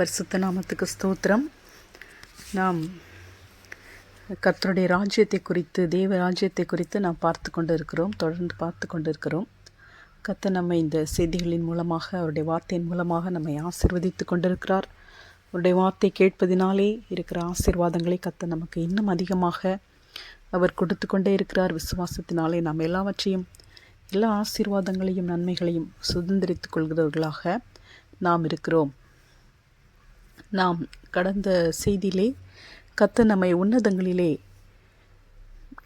பரிசுத்த நாமத்துக்கு ஸ்தோத்திரம். நாம் கர்த்தருடைய ராஜ்யத்தை குறித்து, தேவ ராஜ்யத்தை குறித்து நாம் தொடர்ந்து பார்த்து கொண்டு இருக்கிறோம். கர்த்தர் நம்மை இந்த செய்திகளின் மூலமாக, அவருடைய வார்த்தையின் மூலமாக நம்மை ஆசீர்வதித்து கொண்டிருக்கிறார். அவருடைய வார்த்தை கேட்பதினாலே இருக்கிற ஆசீர்வாதங்களை கர்த்தர் நமக்கு இன்னும் அதிகமாக அவர் கொடுத்து கொண்டே இருக்கிறார். விசுவாசத்தினாலே நாம் எல்லா ஆசீர்வாதங்களையும் நன்மைகளையும் சுதந்திரித்துக் கொள்கிறவர்களாக நாம் இருக்கிறோம். நாம் கடந்த செய்தியிலே கர்த்தர் நம்மை உன்னதங்களிலே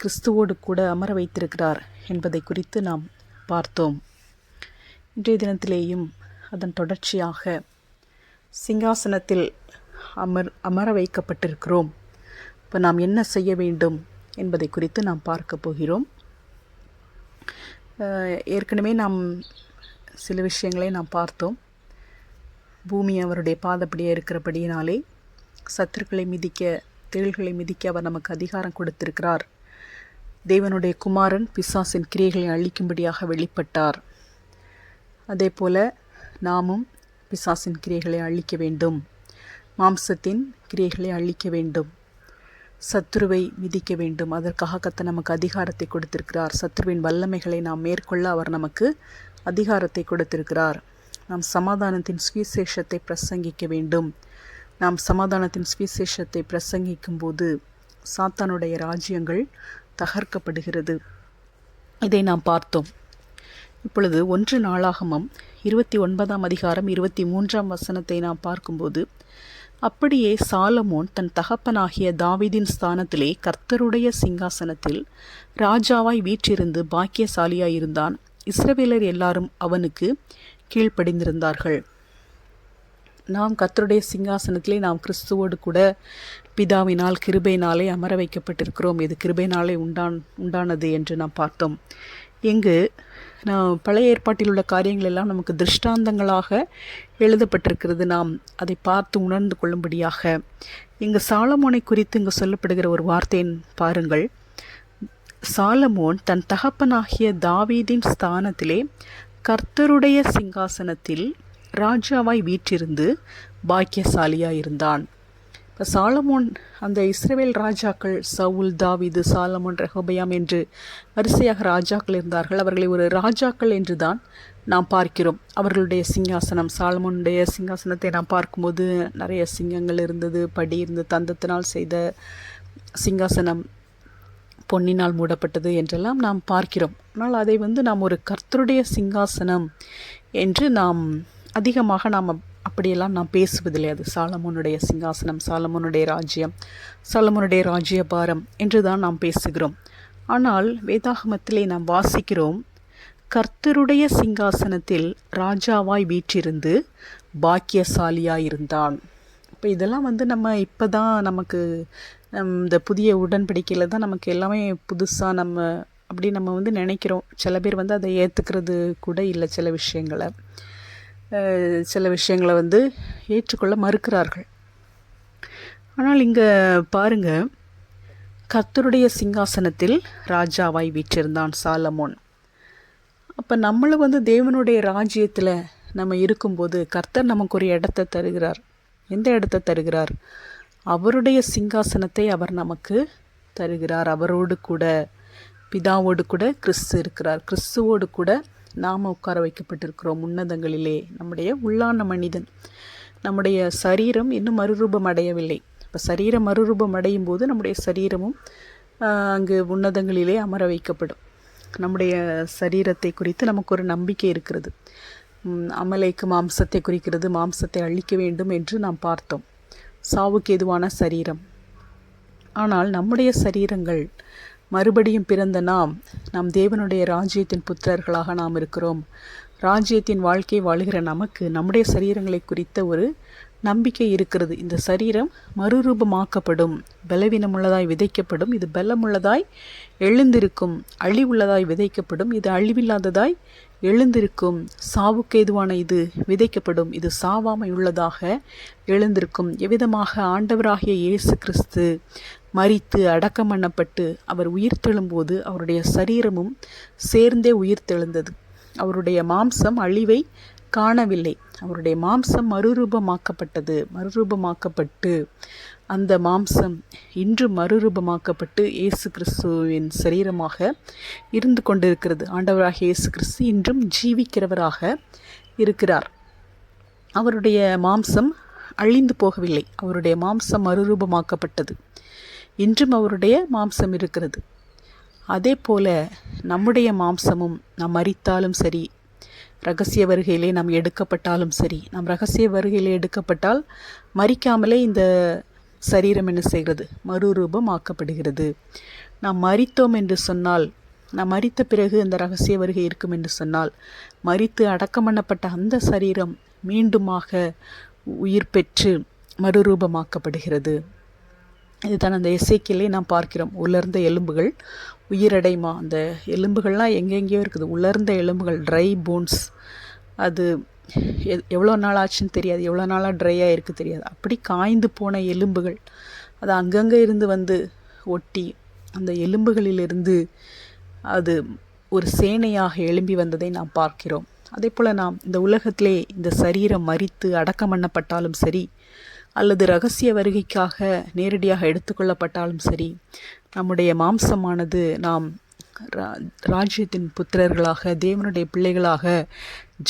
கிறிஸ்துவோடு கூட அமர வைத்திருக்கிறார் என்பதை குறித்து நாம் பார்த்தோம். இன்றைய தினத்திலேயும் அதன் தொடர்ச்சியாக சிங்காசனத்தில் அமர வைக்கப்பட்டிருக்கிறோம். இப்போ நாம் என்ன செய்ய வேண்டும் என்பதை குறித்து நாம் பார்க்க போகிறோம். ஏற்கனவே நாம் சில விஷயங்களை நாம் பார்த்தோம். பூமி அவருடைய பாதப்படியே இருக்கிறபடியினாலே சத்துருக்களை மிதிக்க, தேள்களை மிதிக்க அவர் நமக்கு அதிகாரம் கொடுத்திருக்கிறார். தேவனுடைய குமாரன் பிசாசின் கிரியைகளை அழிக்கும்படியாக வெளிப்பட்டார். அதே போல நாமும் பிசாசின் கிரியைகளை அழிக்க வேண்டும், மாம்சத்தின் கிரியைகளை அழிக்க வேண்டும், சத்துருவை மிதிக்க வேண்டும். அதற்காக கர்த்தர் நமக்கு அதிகாரத்தை கொடுத்திருக்கிறார். சத்துருவின் வல்லமைகளை நாம் மேற்கொள்ள அவர் நமக்கு அதிகாரத்தை கொடுத்திருக்கிறார். நாம் சமாதானத்தின் சுவிசேஷத்தை பிரசங்கிக்க வேண்டும். நாம் சமாதானத்தின் சுவிசேஷத்தை பிரசங்கிக்கும் போது சாத்தானுடைய ராஜ்யங்கள் தகர்க்கப்படுகிறது. இதை நாம் பார்த்தோம். இப்பொழுது 1 நாளாகமம் 29ஆம் அதிகாரம் 23ஆம் வசனத்தை நாம் பார்க்கும்போது, அப்படியே சாலமோன் தன் தகப்பனாகிய தாவீதின் ஸ்தானத்திலே கர்த்தருடைய சிங்காசனத்தில் ராஜாவாய் வீற்றிருந்து பாக்கியசாலியாயிருந்தான். இஸ்ரவேலர் எல்லாரும் அவனுக்கு கீழ்ப்படிந்திருந்தார்கள். நாம் கர்த்தருடைய சிங்காசனத்திலே நாம் கிறிஸ்துவோடு கூட பிதாவினால் கிருபையினாலே அமர வைக்கப்பட்டிருக்கிறோம். இது கிருபையினாலே உண்டானது என்று நாம் பார்த்தோம். இங்கு பழைய ஏற்பாட்டில் உள்ள காரியங்கள் எல்லாம் நமக்கு திருஷ்டாந்தங்களாக எழுதப்பட்டிருக்கிறது. நாம் அதை பார்த்து உணர்ந்து கொள்ளும்படியாக இங்கு சாலமோனை குறித்து இங்கு சொல்லப்படுகிற ஒரு வார்த்தையின் பாருங்கள். சாலமோன் தன் தகப்பனாகிய தாவீதின் ஸ்தானத்திலே கர்த்தருடைய சிங்காசனத்தில் ராஜாவாய் வீற்றிருந்து பாக்கியசாலியாயிருந்தான். இப்போ சாலமோன் அந்த இஸ்ரவேல் ராஜாக்கள், சவுல், தாவீது, சாலமோன், ரெகொபெயாம் என்று வரிசையாக ராஜாக்கள் இருந்தார்கள். அவர்களை ஒரு ராஜாக்கள் என்று தான் நாம் பார்க்கிறோம். அவர்களுடைய சிங்காசனம், சாலமோனுடைய சிங்காசனத்தை நாம் பார்க்கும்போது நிறைய சிங்கங்கள் இருந்தது, படி இருந்தது, தந்தத்தினால் செய்த சிங்காசனம், பொன்னினால் மூடப்பட்டது என்றெல்லாம் நாம் பார்க்கிறோம். ஆனால் அதை நாம் ஒரு கர்த்தருடைய சிங்காசனம் என்று நாம் அதிகமாக அப்படியெல்லாம் நாம் பேசுவதில்லை. அது சாலமோனுடைய சிங்காசனம், சாலமோனுடைய ராஜ்யம், சாலமோனுடைய ராஜ்யபாரம் என்று தான் நாம் பேசுகிறோம். ஆனால் வேதாகமத்திலே நாம் வாசிக்கிறோம், கர்த்தருடைய சிங்காசனத்தில் ராஜாவாய் வீற்றிருந்து பாக்கியசாலியாயிருந்தான். இப்போ இதெல்லாம் நம்ம இப்போ தான் நமக்கு இந்த புதிய உடன்படிக்கையில் தான் நமக்கு எல்லாமே புதுசாக நம்ம நினைக்கிறோம். சில பேர் அதை ஏற்றுக்கிறது கூட இல்லை. சில விஷயங்களை ஏற்றுக்கொள்ள மறுக்கிறார்கள். ஆனால் இங்கே பாருங்க, கர்த்தருடைய சிங்காசனத்தில் ராஜாவாய் வீற்றிருந்தான் சாலமோன். அப்போ நம்மளும் தேவனுடைய ராஜ்யத்தில் நம்ம இருக்கும்போது கர்த்தர் நமக்கு ஒரு இடத்தை தருகிறார். எந்த இடத்தை தருகிறார்? அவருடைய சிங்காசனத்தை அவர் நமக்கு தருகிறார். அவரோடு கூட, பிதாவோடு கூட கிறிஸ்து இருக்கிறார். கிறிஸ்துவோடு கூட நாம் உட்கார வைக்கப்பட்டிருக்கிறோம் உன்னதங்களிலே. நம்முடைய உள்ளான மனிதன், நம்முடைய சரீரம் இன்னும் மறுரூபம் அடையவில்லை. இப்போ சரீரம் மறுரூபம் அடையும் போது நம்முடைய சரீரமும் அங்கு உன்னதங்களிலே அமர வைக்கப்படும். நம்முடைய சரீரத்தை குறித்து நமக்கு ஒரு நம்பிக்கை இருக்கிறது. அமலேக்கு மாம்சத்தை குறிக்கிறது, மாம்சத்தை அழிக்க வேண்டும் என்று நாம் பார்த்தோம். சாவுக்கு எதுவான சரீரம். ஆனால் நம்முடைய சரீரங்கள், மறுபடியும் பிறந்த நாம் தேவனுடைய ராஜ்யத்தின் புத்திரர்களாக நாம் இருக்கிறோம். ராஜ்யத்தின் வாழ்க்கை வாழுகிற நமக்கு நம்முடைய சரீரங்களை குறித்த ஒரு நம்பிக்கை இருக்கிறது. இந்த சரீரம் மறுரூபமாக்கப்படும், பலவீனமுள்ளதாய் விதைக்கப்படும், இது பலமுள்ளதாய் எழுந்திருக்கும். அழிவுள்ளதாய் விதைக்கப்படும், இது அழிவில்லாததாய் எழுந்திருக்கும். சாவுக்கு ஏதுவான இது விதைக்கப்படும், இது சாவாமை உள்ளதாக எழுந்திருக்கும். எவ்விதமாக ஆண்டவராகிய இயேசு கிறிஸ்து மரித்து அடக்கம் பண்ணப்பட்டு அவர் உயிர்த்தெழும்போது அவருடைய சரீரமும் சேர்ந்தே உயிர்த்தெழுந்தது. அவருடைய மாம்சம் அழிவை காணவில்லை. அவருடைய மாம்சம் மறுரூபமாக்கப்பட்டு அந்த மாம்சம் இன்று மறுரூபமாக்கப்பட்டு இயேசு கிறிஸ்துவின் சரீரமாக இருந்து கொண்டிருக்கிறது. ஆண்டவராகிய இயேசு கிறிஸ்து இன்றும் ஜீவிக்கிறவராக இருக்கிறார். அவருடைய மாம்சம் அழிந்து போகவில்லை. அவருடைய மாம்சம் மறுரூபமாக்கப்பட்டது. இன்றும் அவருடைய மாம்சம் இருக்கிறது. அதே போல நம்முடைய மாம்சமும் நாம் மரித்தாலும் சரி, இரகசிய வருகையிலே நாம் எடுக்கப்பட்டாலும் சரி, நாம் இரகசிய வருகையிலே எடுக்கப்பட்டால் மரிக்காமலே இந்த சரீரம் என்ன செய்கிறது? மறுரூபமாக்கப்படுகிறது. நாம் மரித்தோம் என்று சொன்னால், நாம் மரித்த பிறகு அந்த இரகசிய வருகை இருக்கும் என்று சொன்னால், மரித்து அடக்கம் பண்ணப்பட்ட அந்த சரீரம் மீண்டுமாக உயிர் பெற்று மறுரூபமாக்கப்படுகிறது. இதுதான் அந்த எசேக்கியேலை நாம் பார்க்கிறோம். உலர்ந்த எலும்புகள் உயிரடைமா. அந்த எலும்புகள்லாம் எங்கெங்கேயோ இருக்குது. உலர்ந்த எலும்புகள், ட்ரை போன்ஸ். அது எவ்வளோ நாள் ஆச்சுன்னு தெரியாது, எவ்வளோ நாளாக ட்ரையாக இருக்குது தெரியாது. அப்படி காய்ந்து போன எலும்புகள் அது அங்கங்கே இருந்து வந்து ஒட்டி அந்த எலும்புகளிலிருந்து அது ஒரு சேனையாக எழும்பி வந்ததை நாம் பார்க்கிறோம். அதே போல் நாம் இந்த உலகத்திலே இந்த சரீரம் மரித்து அடக்கம் பண்ணப்பட்டாலும் சரி, அல்லது இரகசிய வருகைக்காக நேரடியாக எடுத்துக்கொள்ளப்பட்டாலும் சரி, நம்முடைய மாம்சமானது நாம் ராஜ்யத்தின் புத்திரர்களாக, தேவனுடைய பிள்ளைகளாக,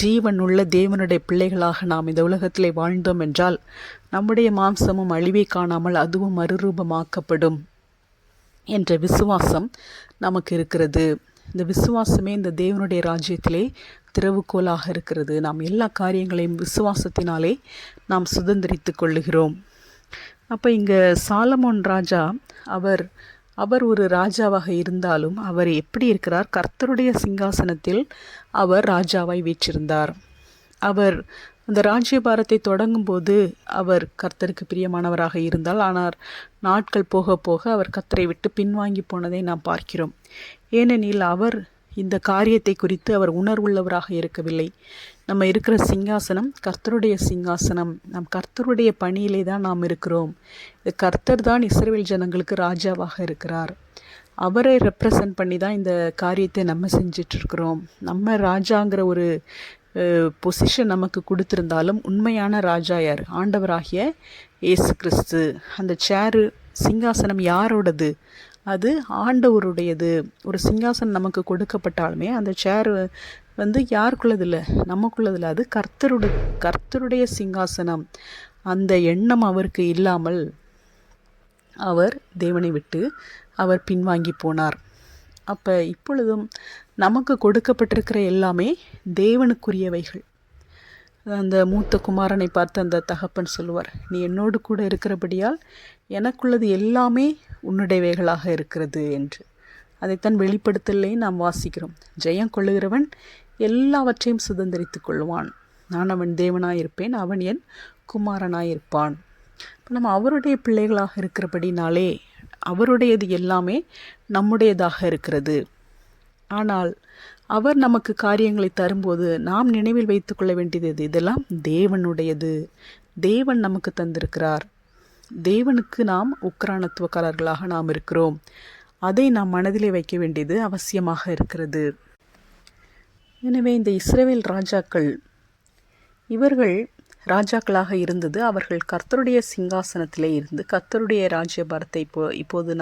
ஜீவனுள்ள தேவனுடைய பிள்ளைகளாக நாம் இந்த உலகத்திலே வாழ்ந்தோம் என்றால் நம்முடைய மாம்சமும் அழிவை காணாமல் அதுவும் மறுரூபமாக்கப்படும் என்ற விசுவாசம் நமக்கு இருக்கிறது. இந்த விசுவாசமே இந்த தேவனுடைய ராஜ்யத்திலே திறவுகோலாக இருக்கிறது. நாம் எல்லா காரியங்களையும் விசுவாசத்தினாலே நாம் சுதந்திரித்து கொள்ளுகிறோம். அப்போ இங்கே சாலமோன் ராஜா அவர் ஒரு ராஜாவாக இருந்தாலும் அவர் எப்படி இருக்கிறார்? கர்த்தருடைய சிங்காசனத்தில் அவர் ராஜாவாய் வீற்றிருந்தார். அவர் அந்த ராஜ்யபாரத்தை தொடங்கும்போது அவர் கர்த்தருக்கு பிரியமானவராக இருந்தால், ஆனால் நாட்கள் போக போக அவர் கர்த்தரை விட்டு பின்வாங்கி போனதை நாம் பார்க்கிறோம். ஏனெனில் அவர் இந்த காரியத்தை குறித்து அவர் உணர்வுள்ளவராக இருக்கவில்லை. நம்ம இருக்கிற சிங்காசனம் கர்த்தருடைய சிங்காசனம். நாம் கர்த்தருடைய பணியிலே தான் நாம் இருக்கிறோம். இது கர்த்தர் தான் இஸ்ரவேல் ஜனங்களுக்கு ராஜாவாக இருக்கிறார். அவரை ரெப்ரசன்ட் பண்ணி தான் இந்த காரியத்தை நம்ம செஞ்சிட்ருக்கிறோம். நம்ம ராஜாங்கிற ஒரு பொசிஷன் நமக்கு கொடுத்துருந்தாலும் உண்மையான ராஜா யார்? ஆண்டவராகிய இயேசு கிறிஸ்து. அந்த சேரு சிங்காசனம் யாரோடது? அது ஆண்டவருடையது. ஒரு சிங்காசனம் நமக்கு கொடுக்கப்பட்டாலுமே அந்த சேர் வந்து யாருக்குள்ளதில்லை, நமக்குள்ளதில்லை. அது கர்த்தருடைய சிங்காசனம். அந்த எண்ணம் அவருக்கு இல்லாமல் அவர் தேவனை விட்டு அவர் பின்வாங்கி போனார். அப்போ இப்பொழுதும் நமக்கு கொடுக்கப்பட்டிருக்கிற எல்லாமே தேவனுக்குரியவைகள். அந்த மூத்த குமாரனை பார்த்து அந்த தகப்பன் சொல்லுவார், நீ என்னோடு கூட இருக்கிறபடியால் எனக்குள்ளது எல்லாமே உன்னுடையவைகளாக இருக்கிறது என்று. அதைத்தான் வெளிப்படுத்தலே நாம் வாசிக்கிறோம். ஜெயம் கொள்ளுகிறவன் எல்லாவற்றையும் சுதந்திரித்து கொள்வான். நான் அவன் தேவனாயிருப்பேன், அவன் என் குமாரனாயிருப்பான். இப்போ நம்ம அவருடைய பிள்ளைகளாக இருக்கிறபடினாலே அவருடையது எல்லாமே நம்முடையதாக இருக்கிறது. ஆனால் அவர் நமக்கு காரியங்களை தரும்போது நாம் நினைவில் வைத்து கொள்ள வேண்டியது இதெல்லாம் தேவனுடையது. தேவன் நமக்கு தந்திருக்கிறார். தேவனுக்கு நாம் உக்கிரானத்துவக்காரர்களாக நாம் இருக்கிறோம். அதை நாம் மனதிலே வைக்க வேண்டியது அவசியமாக இருக்கிறது. எனவே இந்த இஸ்ரவேல் ராஜாக்கள், இவர்கள் ராஜாக்களாக இருந்தது அவர்கள் கர்த்தருடைய சிங்காசனத்திலே இருந்து கர்த்தருடைய ராஜ்யபாரத்தை இப்போது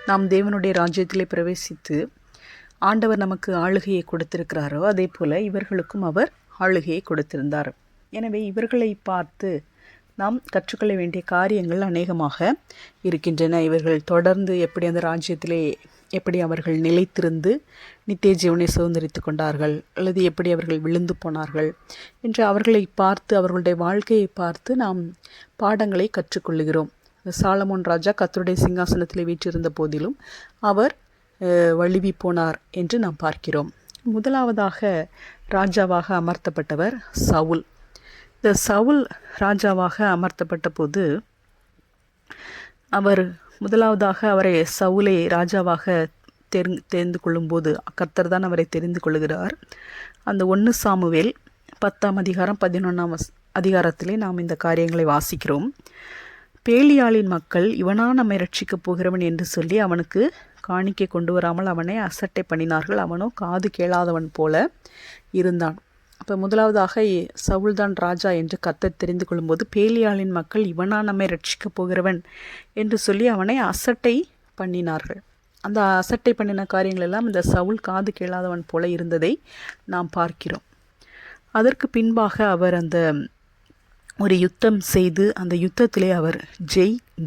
நாம் தேவனுடைய ராஜ்யத்திலே பிரவேசித்து ஆண்டவர் நமக்கு ஆளுகையை கொடுத்திருக்கிறாரோ அதே போல் இவர்களுக்கும் அவர் ஆளுகையை கொடுத்திருந்தார். எனவே இவர்களை பார்த்து நாம் கற்றுக்கொள்ள வேண்டிய காரியங்கள் அநேகமாக இருக்கின்றன. இவர்கள் தொடர்ந்து எப்படி அந்த ராஜ்யத்திலே எப்படி அவர்கள் நிலைத்திருந்து நித்திய ஜீவனை சுதந்திரித்து கொண்டார்கள், அல்லது எப்படி அவர்கள் விழுந்து போனார்கள் என்று அவர்களை பார்த்து அவர்களுடைய வாழ்க்கையை பார்த்து நாம் பாடங்களை கற்றுக்கொள்ளுகிறோம். சாலமோன் ராஜா கர்த்தருடைய சிங்காசனத்தில் வீற்றிருந்த போதிலும் அவர் வழுவி போனார் என்று நாம் பார்க்கிறோம். முதலாவதாக ராஜாவாக அமர்த்தப்பட்டவர் சவுல். இந்த சவுல் ராஜாவாக அமர்த்தப்பட்ட போது அவர் முதலாவதாக அவரை சவுலை ராஜாவாக தெரிந்து கொள்ளும்போது கர்த்தர் தான் அவரை தெரிந்து கொள்கிறார். அந்த 1 சாமுவேல் 10ஆம் அதிகாரம் 11ஆம் அதிகாரத்திலே நாம் இந்த காரியங்களை வாசிக்கிறோம். பேலியாளின் மக்கள் இவனா நம்மை ரட்சிக்கப் போகிறவன் என்று சொல்லி அவனுக்கு காணிக்கை கொண்டு வராமல் அவனை அசட்டை பண்ணினார்கள். அவனோ காது கேளாதவன் போல இருந்தான். அப்போ முதலாவதாக சவுல் தான் ராஜா என்று கர்த்தர் தெரிந்து கொள்ளும்போது பேலியாளின் மக்கள் இவனா நம்மை ரட்சிக்கப் போகிறவன் என்று சொல்லி அவனை அசட்டை பண்ணினார்கள். அந்த அசட்டை பண்ணின காரியங்கள் எல்லாம் இந்த சவுல் காது கேளாதவன் போல இருந்ததை நாம் பார்க்கிறோம். அதற்கு பின்பாக அவர் அந்த ஒரு யுத்தம் செய்து அந்த யுத்தத்திலே அவர்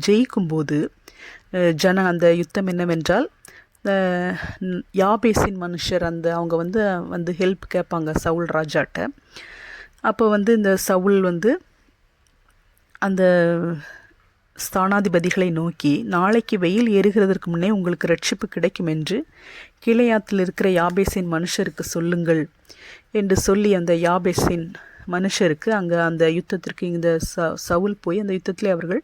ஜெயிக்கும்போது அந்த யுத்தம் என்னவென்றால் யாபேசின் மனுஷர் அவங்க வந்து ஹெல்ப் கேட்பாங்க சவுல் ராஜாட்ட. அப்போ இந்த சவுல் அந்த ஸ்தானாதிபதிகளை நோக்கி, நாளைக்கு வெயில் ஏறுகிறதற்கு முன்னே உங்களுக்கு ரட்சிப்பு கிடைக்கும் என்று கீலேயாத்தில் இருக்கிற யாபேசின் மனுஷருக்கு சொல்லுங்கள் என்று சொல்லி அந்த யாபேசின் மனுஷருக்கு அங்கே அந்த யுத்தத்திற்கு இந்த சவுல் போய் அந்த யுத்தத்திலே அவர்கள்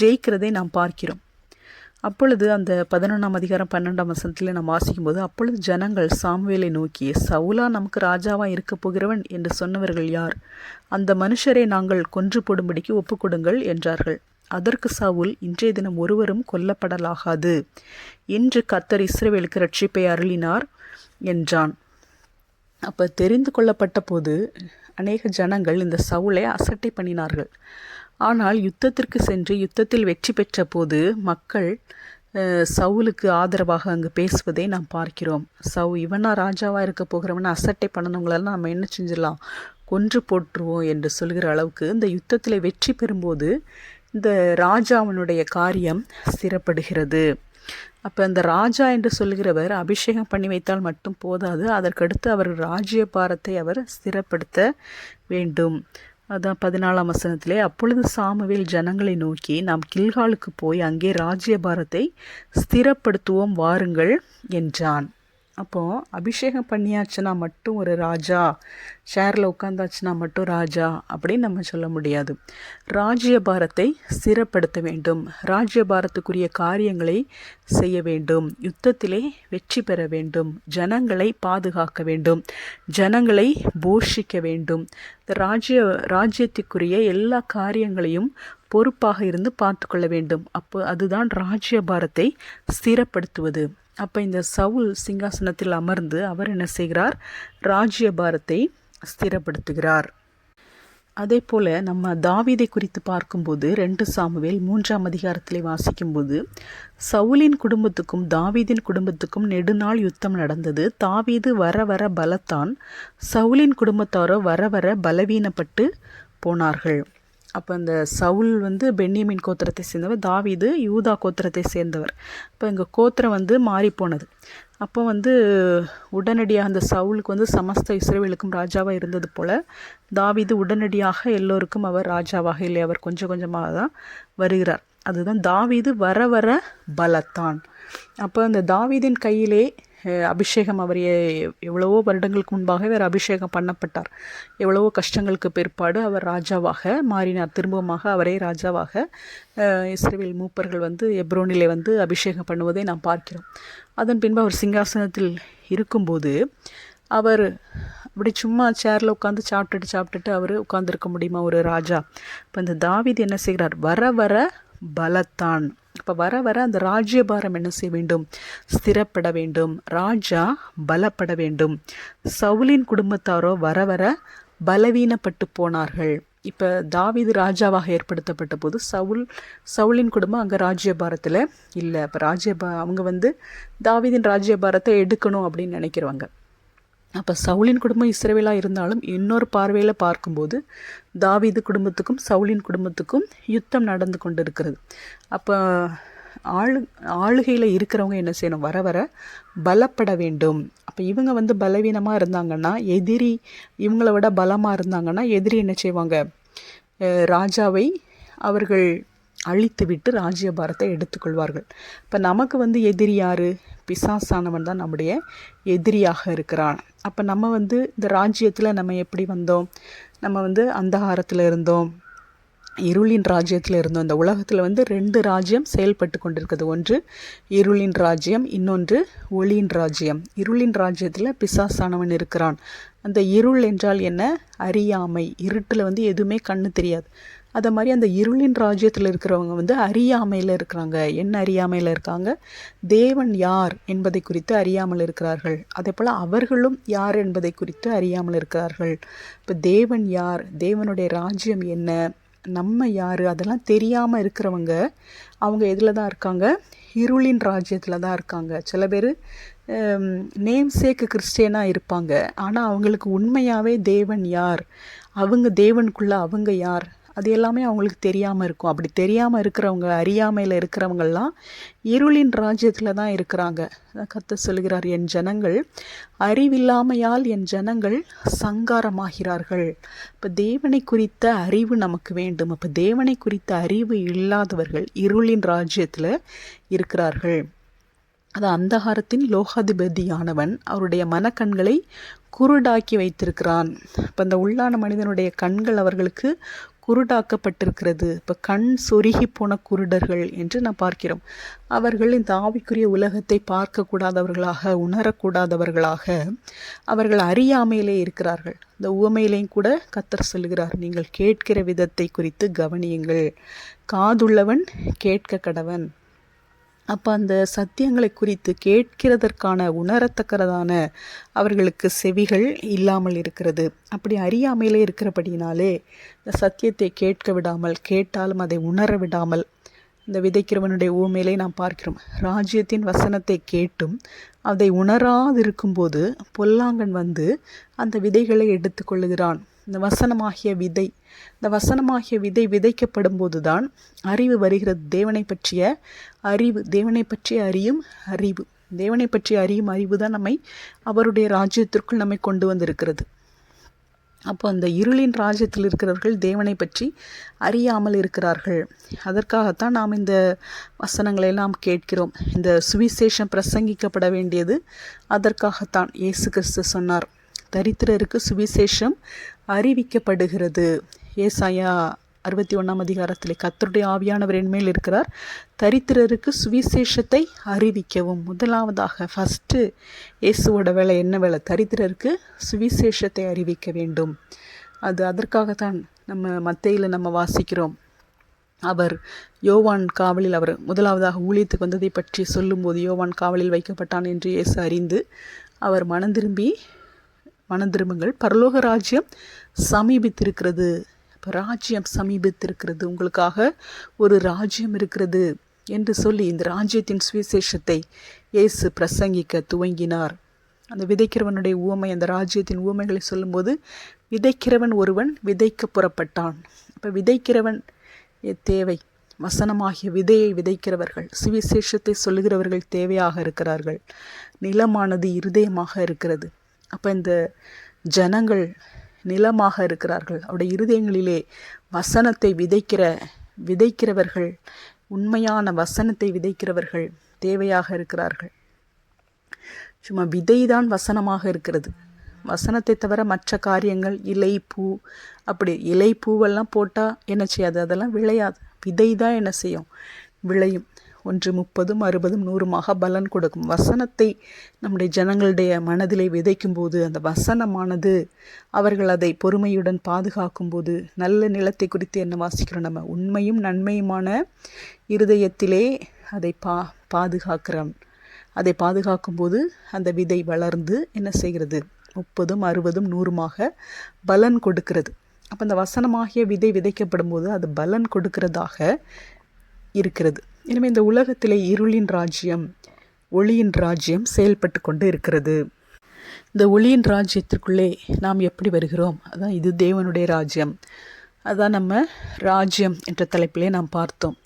ஜெயிக்கிறதை நாம் பார்க்கிறோம். அப்பொழுது அந்த 11ஆம் அதிகாரம் 12ஆம் வசனத்தில் நாம் வாசிக்கும்போது, அப்பொழுது ஜனங்கள் சாமுவேலை நோக்கி, சவுலா நமக்கு ராஜாவாக இருக்க போகிறவன் என்று சொன்னவர்கள் யார்? அந்த மனுஷரை நாங்கள் கொன்று போடும்படிக்கு ஒப்புக்கொடுங்கள் என்றார்கள். அதற்கு சவுல், இன்றைய தினம் ஒருவரும் கொல்லப்படலாகாது, இன்று கர்த்தர் இஸ்ரவேலுக்கு ரட்சிப்பை அருளினார் என்றான். அப்போ தெரிந்து கொள்ளப்பட்ட போது அநேக ஜனங்கள் இந்த சவுலை அசட்டை பண்ணினார்கள். ஆனால் யுத்தத்திற்கு சென்று யுத்தத்தில் வெற்றி பெற்ற போது மக்கள் சவுலுக்கு ஆதரவாக அங்கு பேசுவதை நாம் பார்க்கிறோம். இவனா ராஜாவாக இருக்க போகிறவன அசட்டை பண்ணனவங்களெல்லாம் நம்ம என்ன செஞ்சிடலாம், கொன்று போட்டுருவோம் என்று சொல்கிற அளவுக்கு இந்த யுத்தத்தில் வெற்றி பெறும்போது இந்த ராஜாவினுடைய காரியம் ஸ்திரப்படுகிறது. அப்போ அந்த ராஜா என்று சொல்கிறவர் அபிஷேகம் பண்ணி வைத்தால் மட்டும் போதாது, அதற்கடுத்து அவர் ராஜ்யபாரத்தை அவர் ஸ்திரப்படுத்த வேண்டும். அதான் 14ஆம் வசனத்திலே, அப்பொழுது சாமுவேல் ஜனங்களை நோக்கி, நாம் கில்காலுக்கு போய் அங்கே ராஜ்யபாரத்தை ஸ்திரப்படுத்துவோம் வாருங்கள் என்றான். அப்போது அபிஷேகம் பண்ணியாச்சுன்னா மட்டும் ஒரு ராஜா, ஷேரில் உட்காந்தாச்சுன்னா மட்டும் ராஜா அப்படின்னு நம்ம சொல்ல முடியாது. ராஜ்யபாரத்தை ஸ்திரப்படுத்த வேண்டும், ராஜ்யபாரத்துக்குரிய காரியங்களை செய்ய வேண்டும், யுத்தத்திலே வெற்றி பெற வேண்டும், ஜனங்களை பாதுகாக்க வேண்டும், ஜனங்களை போஷிக்க வேண்டும். இந்த ராஜ்யத்துக்குரிய எல்லா காரியங்களையும் பொறுப்பாக இருந்து பார்த்து கொள்ள வேண்டும். அப்போ அதுதான் ராஜ்யபாரத்தை ஸ்திரப்படுத்துவது. அப்போ இந்த சவுல் சிங்காசனத்தில் அமர்ந்து அவர் என்ன செய்கிறார், ராஜ்யபாரத்தை ஸ்திரப்படுத்துகிறார். அதே போல் நம்ம தாவீதை குறித்து பார்க்கும்போது 2 சாமுவேல் 3ஆம் அதிகாரத்திலே வாசிக்கும்போது, சவுலின் குடும்பத்துக்கும் தாவீதின் குடும்பத்துக்கும் நெடுநாள் யுத்தம் நடந்தது. தாவீது வர வர பலத்தான், சவுலின் குடும்பத்தாரோ வர வர பலவீனப்பட்டு போனார்கள். அப்போ இந்த சவுல் பென்யமீன் கோத்திரத்தை சேர்ந்தவர், தாவீது யூதா கோத்திரத்தை சேர்ந்தவர். இப்போ இங்கே கோத்திரம் மாறி போனது. அப்போ உடனடியாக அந்த சவுலுக்கு சமஸ்த இஸ்ரவேலுக்கும் ராஜாவாக இருந்தது போல் தாவீது உடனடியாக எல்லோருக்கும் அவர் ராஜாவாக இல்லை, அவர் கொஞ்சம் கொஞ்சமாக தான் வருகிறார். அதுதான் தாவீது வர வர பலத்தான். அப்போ அந்த தாவீதின் கையிலே அபிஷேகம், அவர் எவ்வளவோ வருடங்களுக்கு முன்பாக அவர் அபிஷேகம் பண்ணப்பட்டார். எவ்வளவோ கஷ்டங்களுக்கு பிற்பாடு அவர் ராஜாவாக மாறினார். திரும்பமாக அவரே ராஜாவாக இஸ்ரவேல் மூப்பர்கள் எப்ரோனிலே அபிஷேகம் பண்ணுவதை நாம் பார்க்கிறோம். அதன் பின்பு அவர் சிங்காசனத்தில் இருக்கும்போது அவர் அப்படி சும்மா சேரில் உட்காந்து சாப்பிட்டுட்டு அவர் உட்காந்துருக்க முடியுமா ஒரு ராஜா? இப்போ இந்த தாவீது என்ன செய்கிறார், வர வர பலத்தான். இப்போ வர வர அந்த ராஜ்யபாரம் என்ன செய்ய வேண்டும், ஸ்திரப்பட வேண்டும், ராஜா பலப்பட வேண்டும். சவுலின் குடும்பத்தாரோ வர வர பலவீனப்பட்டு போனார்கள். இப்போ தாவீது ராஜாவாக ஏற்படுத்தப்பட்ட போது சவுலின் குடும்பம் அங்கே ராஜ்யபாரத்தில் இல்லை. இப்போ அவங்க தாவீதின் ராஜ்யபாரத்தை எடுக்கணும் அப்படின்னு நினைக்கிறவங்க. அப்போ சவுலின் குடும்பம் இஸ்ரவேலாக இருந்தாலும் இன்னொரு பார்வையில் பார்க்கும்போது தாவீது குடும்பத்துக்கும் சவுலின் குடும்பத்துக்கும் யுத்தம் நடந்து கொண்டு இருக்கிறது. அப்போ ஆளுகையில் இருக்கிறவங்க என்ன செய்யணும், வர வர பலப்பட வேண்டும். அப்போ இவங்க பலவீனமாக இருந்தாங்கன்னா, எதிரி இவங்கள விட பலமாக இருந்தாங்கன்னா எதிரி என்ன செய்வாங்க, ராஜாவை அவர்கள் அழித்து விட்டு ராஜ்யபாரத்தை எடுத்துக்கொள்வார்கள். இப்போ நமக்கு எதிரி யார், பிசாசானவன் தான் நம்முடைய எதிரியாக இருக்கிறான். அப்போ நம்ம இந்த ராஜ்யத்தில் நம்ம எப்படி வந்தோம், நம்ம அந்தகாரத்தில் இருந்தோம், இருளின் ராஜ்யத்தில் இருந்தோம். இந்த உலகத்தில் 2 ராஜ்யம் செயல்பட்டு கொண்டிருக்கிறது. ஒன்று இருளின் ராஜ்யம், இன்னொன்று ஒளியின் ராஜ்யம். இருளின் ராஜ்யத்தில் பிசாசானவன் இருக்கிறான். அந்த இருள் என்றால் என்ன, அறியாமை. இருட்டில் எதுவுமே கண்ணு தெரியாது. அதை மாதிரி அந்த இருளின் ராஜ்யத்தில் இருக்கிறவங்க வந்து அறியாமையில் இருக்கிறாங்க. என்ன அறியாமையில் இருக்காங்க? தேவன் யார் என்பதை குறித்து அறியாமல் இருக்கிறார்கள். அதே போல் அவர்களும் யார் என்பதை குறித்து அறியாமல் இருக்கிறார்கள். இப்போ தேவன் யார், தேவனுடைய ராஜ்யம் என்ன, நம்ம யார், அதெல்லாம் தெரியாமல் இருக்கிறவங்க அவங்க எதில் தான் இருக்காங்க? இருளின் ராஜ்யத்தில் தான் இருக்காங்க. சில பேர் நேம் சேக்கு கிறிஸ்டியனாக இருப்பாங்க, ஆனால் அவங்களுக்கு உண்மையாகவே தேவன் யார், அவங்க தேவனுக்குள்ளே அவங்க யார், அது எல்லாமே அவங்களுக்கு தெரியாமல் இருக்கும். அப்படி தெரியாமல் இருக்கிறவங்க, அறியாமையில் இருக்கிறவங்கெல்லாம் இருளின் ராஜ்யத்தில் தான் இருக்கிறாங்க. கர்த்தர் சொல்கிறார், என் ஜனங்கள் அறிவில்லாமையால் என் ஜனங்கள் சங்காரமாகிறார்கள். இப்போ தேவனை குறித்த அறிவு நமக்கு வேண்டும். அப்போ தேவனை குறித்த அறிவு இல்லாதவர்கள் இருளின் ராஜ்யத்தில் இருக்கிறார்கள். அது அந்தகாரத்தின் லோகாதிபதியானவன் அவருடைய மனக்கண்களை குருடாக்கி வைத்திருக்கிறான். இப்போ அந்த உள்ளான மனிதனுடைய கண்கள் அவர்களுக்கு குருடாக்கப்பட்டிருக்கிறது. இப்போ கண் சொருகி போன குருடர்கள் என்று நாம் பார்க்கிறோம். அவர்கள் இந்த ஆவிக்குரிய உலகத்தை பார்க்கக்கூடாதவர்களாக, உணரக்கூடாதவர்களாக அவர்கள் அறியாமையிலே இருக்கிறார்கள். இந்த உவமையிலையும் கூட கர்த்தர் சொல்லுகிறார், நீங்கள் கேட்கிற விதத்தை குறித்து கவனியுங்கள், காதுள்ளவன் கேட்க கடவன். அப்போ அந்த சத்தியங்களை குறித்து கேட்கிறதற்கான உணரத்தக்கதான அவர்களுக்கு செவிகள் இல்லாமல் இருக்கிறது. அப்படி அறியாமையிலே இருக்கிறபடினாலே இந்த சத்தியத்தை கேட்க விடாமல், கேட்டாலும் அதை உணர விடாமல், இந்த விதைக்கிறவனுடைய ஊமையிலே நாம் பார்க்கிறோம். ராஜ்யத்தின் வசனத்தை கேட்டும் அதை உணராதிருக்கும்போது பொல்லாங்கன் வந்து அந்த விதைகளை எடுத்துக்கொள்ளுகிறான். இந்த வசனமாகிய விதை, இந்த வசனமாகிய விதை விதைக்கப்படும் போது தான் அறிவு வருகிறது. தேவனை பற்றிய அறிவு, தேவனை பற்றி அறியும் அறிவு, தேவனை பற்றி அறியும் அறிவு தான் நம்மை அவருடைய ராஜ்யத்திற்குள் நம்மை கொண்டு வந்திருக்கிறது. அப்போ அந்த இருளின் ராஜ்யத்தில் இருக்கிறவர்கள் தேவனை பற்றி அறியாமல் இருக்கிறார்கள். அதற்காகத்தான் நாம் இந்த வசனங்களை எல்லாம் கேட்கிறோம். இந்த சுவிசேஷம் பிரசங்கிக்கப்பட வேண்டியது அதற்காகத்தான். இயேசு கிறிஸ்து சொன்னார், தரித்திரருக்கு சுவிசேஷம் அறிவிக்கப்படுகிறது. ஏசாயா 61 அதிகாரத்தில் கர்த்தருடைய ஆவியானவர் என்மேல் இருக்கிறார், தரித்திரருக்கு சுவிசேஷத்தை அறிவிக்கவும். முதலாவதாக ஃபஸ்ட்டு இயேசுவோட வேலை என்ன வேலை? தரித்திரருக்கு சுவிசேஷத்தை அறிவிக்க வேண்டும். அதற்காகத்தான் நம்ம மத்தேயில நம்ம வாசிக்கிறோம். அவர் யோவான் காவலில், அவர் முதலாவதாக ஊழியத்துக்கு வந்ததை பற்றி சொல்லும்போது, யோவான் காவலில் வைக்கப்பட்டான் என்று இயேசு அறிந்து அவர் மனந்திரும்புங்கள், பரலோக ராஜ்யம் சமீபித்திருக்கிறது. இப்போ ராஜ்யம் சமீபித்திருக்கிறது, உங்களுக்காக ஒரு ராஜ்யம் இருக்கிறது என்று சொல்லி இந்த ராஜ்யத்தின் சுவிசேஷத்தை இயேசு பிரசங்கிக்க துவங்கினார். அந்த விதைக்கிறவனுடைய ஊமை, அந்த ராஜ்யத்தின் ஊமைகளை சொல்லும்போது, விதைக்கிறவன் ஒருவன் விதைக்க புறப்பட்டான். இப்போ விதைக்கிறவன் தேவை. வசனமாகிய விதையை விதைக்கிறவர்கள், சுவிசேஷத்தை சொல்லுகிறவர்கள் தேவையாக இருக்கிறார்கள். நிலமானது இருதயமாக இருக்கிறது. அப்போ இந்த ஜனங்கள் நிலமாக இருக்கிறார்கள். அவருடைய இருதயங்களிலே வசனத்தை விதைக்கிறவர்கள், உண்மையான வசனத்தை விதைக்கிறவர்கள் தேவையாக இருக்கிறார்கள். சும்மா விதைதான் வசனமாக இருக்கிறது. வசனத்தை தவிர மற்ற காரியங்கள், இலை பூ, அப்படி இலை பூவெல்லாம் போட்டால் என்ன செய்யாது? அதெல்லாம் விளையாது. விதை தான் என்ன செய்யும்? விளையும். 1 30 60 100 பலன் கொடுக்கும். வசனத்தை நம்முடைய ஜனங்களுடைய மனதிலே விதைக்கும் போது, அந்த வசனமானது அவர்கள் அதை பொறுமையுடன் பாதுகாக்கும் போது, நல்ல நிலத்தை குறித்து என்ன வாசிக்கிறோம் நம்ம? உண்மையும் நன்மையுமான இருதயத்திலே அதை பாதுகாக்கிறோம். அதை பாதுகாக்கும் போது அந்த விதை வளர்ந்து என்ன செய்கிறது? 30 60 100 பலன் கொடுக்கிறது. அப்போ அந்த வசனமாகிய விதை விதைக்கப்படும் போது அது பலன் கொடுக்கிறதாக இருக்கிறது. எனவே இந்த உலகத்திலே இருளின் ராஜ்யம், ஒளியின் ராஜ்யம் செயல்பட்டு கொண்டு இருக்கிறது. இந்த ஒளியின் ராஜ்யத்திற்குள்ளே நாம் எப்படி வருகிறோம்? அதான் இது தேவனுடைய ராஜ்யம். அதான் நம்ம ராஜ்யம் என்ற தலைப்பிலே நாம் பார்த்தோம்.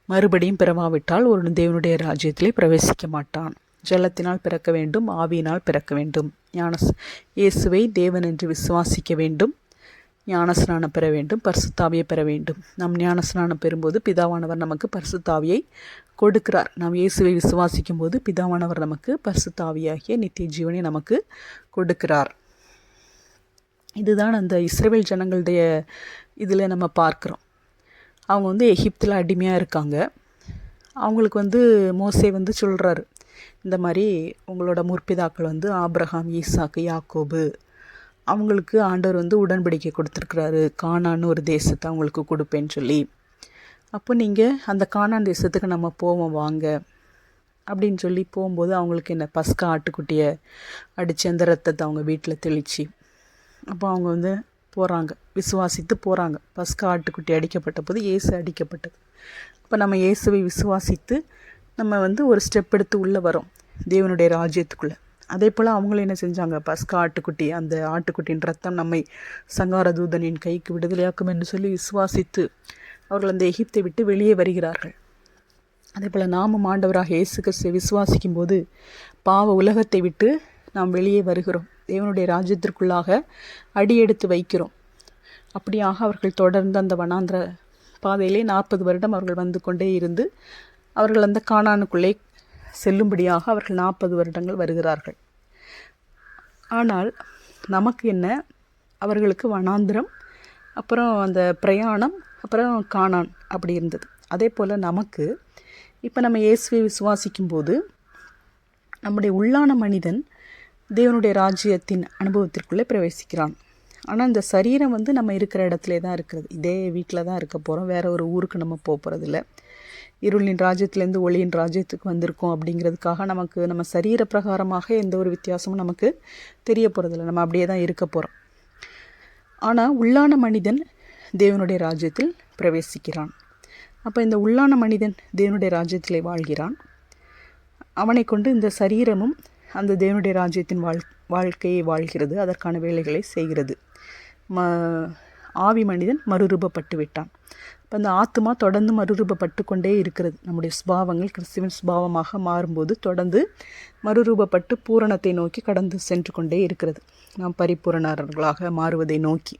மறுபடியும் பிறவாவிட்டால் ஒரு தேவனுடைய ராஜ்யத்திலே பிரவேசிக்க மாட்டான். ஜலத்தினால் பிறக்க வேண்டும், ஆவியினால் பிறக்க வேண்டும். இயேசுவை தேவன் என்று விசுவாசிக்க வேண்டும், ஞானஸ்நானம் பெற வேண்டும், பரிசுத்தாவியை பெற வேண்டும். நாம் ஞானஸ்நானம் பெறும்போது பிதாவானவர் நமக்கு பரிசுத்தாவியை கொடுக்கிறார். நாம் இயேசுவை விசுவாசிக்கும் போது பிதாவானவர் நமக்கு பரிசுத்தாவியாகிய நித்திய ஜீவனை நமக்கு கொடுக்கிறார். இதுதான் அந்த இஸ்ரவேல் ஜனங்களுடைய இதில் நம்ம பார்க்குறோம். அவங்க எகிப்தில் அடிமையாக இருக்காங்க. அவங்களுக்கு மோசே சொல்கிறாரு, இந்த மாதிரி உங்களோட முற்பிதாக்கள் ஆபிரகாம், ஈசாக்கு, யாக்கோபு, அவங்களுக்கு ஆண்டவர் வந்து உடன்படிக்கை கொடுத்துருக்குறாரு, கானான்னு ஒரு தேசத்தை அவங்களுக்கு கொடுப்பேன்னு சொல்லி. அப்போ நீங்கள் அந்த கானான் தேசத்துக்கு நம்ம போவோம் வாங்க அப்படின்னு சொல்லி போகும்போது அவங்களுக்கு என்ன பஸ்கா ஆட்டுக்குட்டியை அடித்து அந்த ரத்தத்தை அவங்க வீட்டில் தெளித்து அப்போ அவங்க வந்து போகிறாங்க, விசுவாசித்து போகிறாங்க. பஸ்கா ஆட்டுக்குட்டி அடிக்கப்பட்ட போது இயேசு அடிக்கப்பட்டது. அப்போ நம்ம இயேசுவை விசுவாசித்து நம்ம வந்து ஒரு ஸ்டெப் எடுத்து உள்ளே வரோம் தேவனுடைய ராஜ்யத்துக்குள்ளே. அதே போல் அவங்களும் என்ன செஞ்சாங்க, பஸ்கா ஆட்டுக்குட்டி, அந்த ஆட்டுக்குட்டியின் ரத்தம் நம்மை சங்கார தூதனின் கைக்கு விடுதலையாக்கும் என்று சொல்லி விசுவாசித்து அவர்கள் அந்த எகிப்தை விட்டு வெளியே வருகிறார்கள். அதே போல் நாமும் ஆண்டவராக இயேசு கிறிஸ்துவை விசுவாசிக்கும் போது பாவ உலகத்தை விட்டு நாம் வெளியே வருகிறோம், தேவனுடைய ராஜ்யத்திற்குள்ளாக அடியெடுத்து வைக்கிறோம். அப்படியாக அவர்கள் தொடர்ந்து அந்த வனாந்திர பாதையிலே 40 வருடம் அவர்கள் வந்து கொண்டே இருந்து அவர்கள் அந்த கானானுக்குள்ளே செல்லும்படியாக அவர்கள் 40 வருடங்கள் வருகிறார்கள். ஆனால் நமக்கு என்ன, அவர்களுக்கு வனாந்திரம், அப்புறம் அந்த பிரயாணம், அப்புறம் கானான் அப்படி இருந்தது. அதே போல் நமக்கு இப்போ நம்ம இயேசுவை விசுவாசிக்கும்போது நம்முடைய உள்ளான மனிதன் தேவனுடைய ராஜ்யத்தின் அனுபவத்திற்குள்ளே பிரவேசிக்கிறான். ஆனால் இந்த சரீரம் வந்து நம்ம இருக்கிற இடத்துல தான் இருக்கிறது, இதே வீட்டில் தான் இருக்க போகிறோம், வேறு ஒரு ஊருக்கு நம்ம போகிறதில்ல. இருளின் ராஜ்யத்திலேருந்து ஒளியின் ராஜ்யத்துக்கு வந்திருக்கோம் அப்படிங்கிறதுக்காக நமக்கு நம்ம சரீர பிரகாரமாக எந்த ஒரு வித்தியாசமும் நமக்கு தெரிய போகிறதில்ல, நம்ம அப்படியே தான் இருக்க போகிறோம். ஆனால் உள்ளான மனிதன் தேவனுடைய ராஜ்யத்தில் பிரவேசிக்கிறான். அப்போ இந்த உள்ளான மனிதன் தேவனுடைய ராஜ்யத்திலே வாழ்கிறான். அவனை கொண்டு இந்த சரீரமும் அந்த தேவனுடைய ராஜ்யத்தின் வாழ்க்கையை வாழ்கிறது, அதற்கான வேலைகளை செய்கிறது. ஆவி மனிதன் மறுரூபப்பட்டு விட்டான். இப்போ அந்த ஆத்மா தொடர்ந்து மறுரூபப்பட்டு கொண்டே இருக்கிறது. நம்முடைய சுபாவங்கள் கிறிஸ்துவின் சுபாவமாக மாறும்போது தொடர்ந்து மறுரூபப்பட்டு பூரணத்தை நோக்கி கடந்து சென்று கொண்டே இருக்கிறது, நாம் பரிபூரணர்களாக மாறுவதை நோக்கி.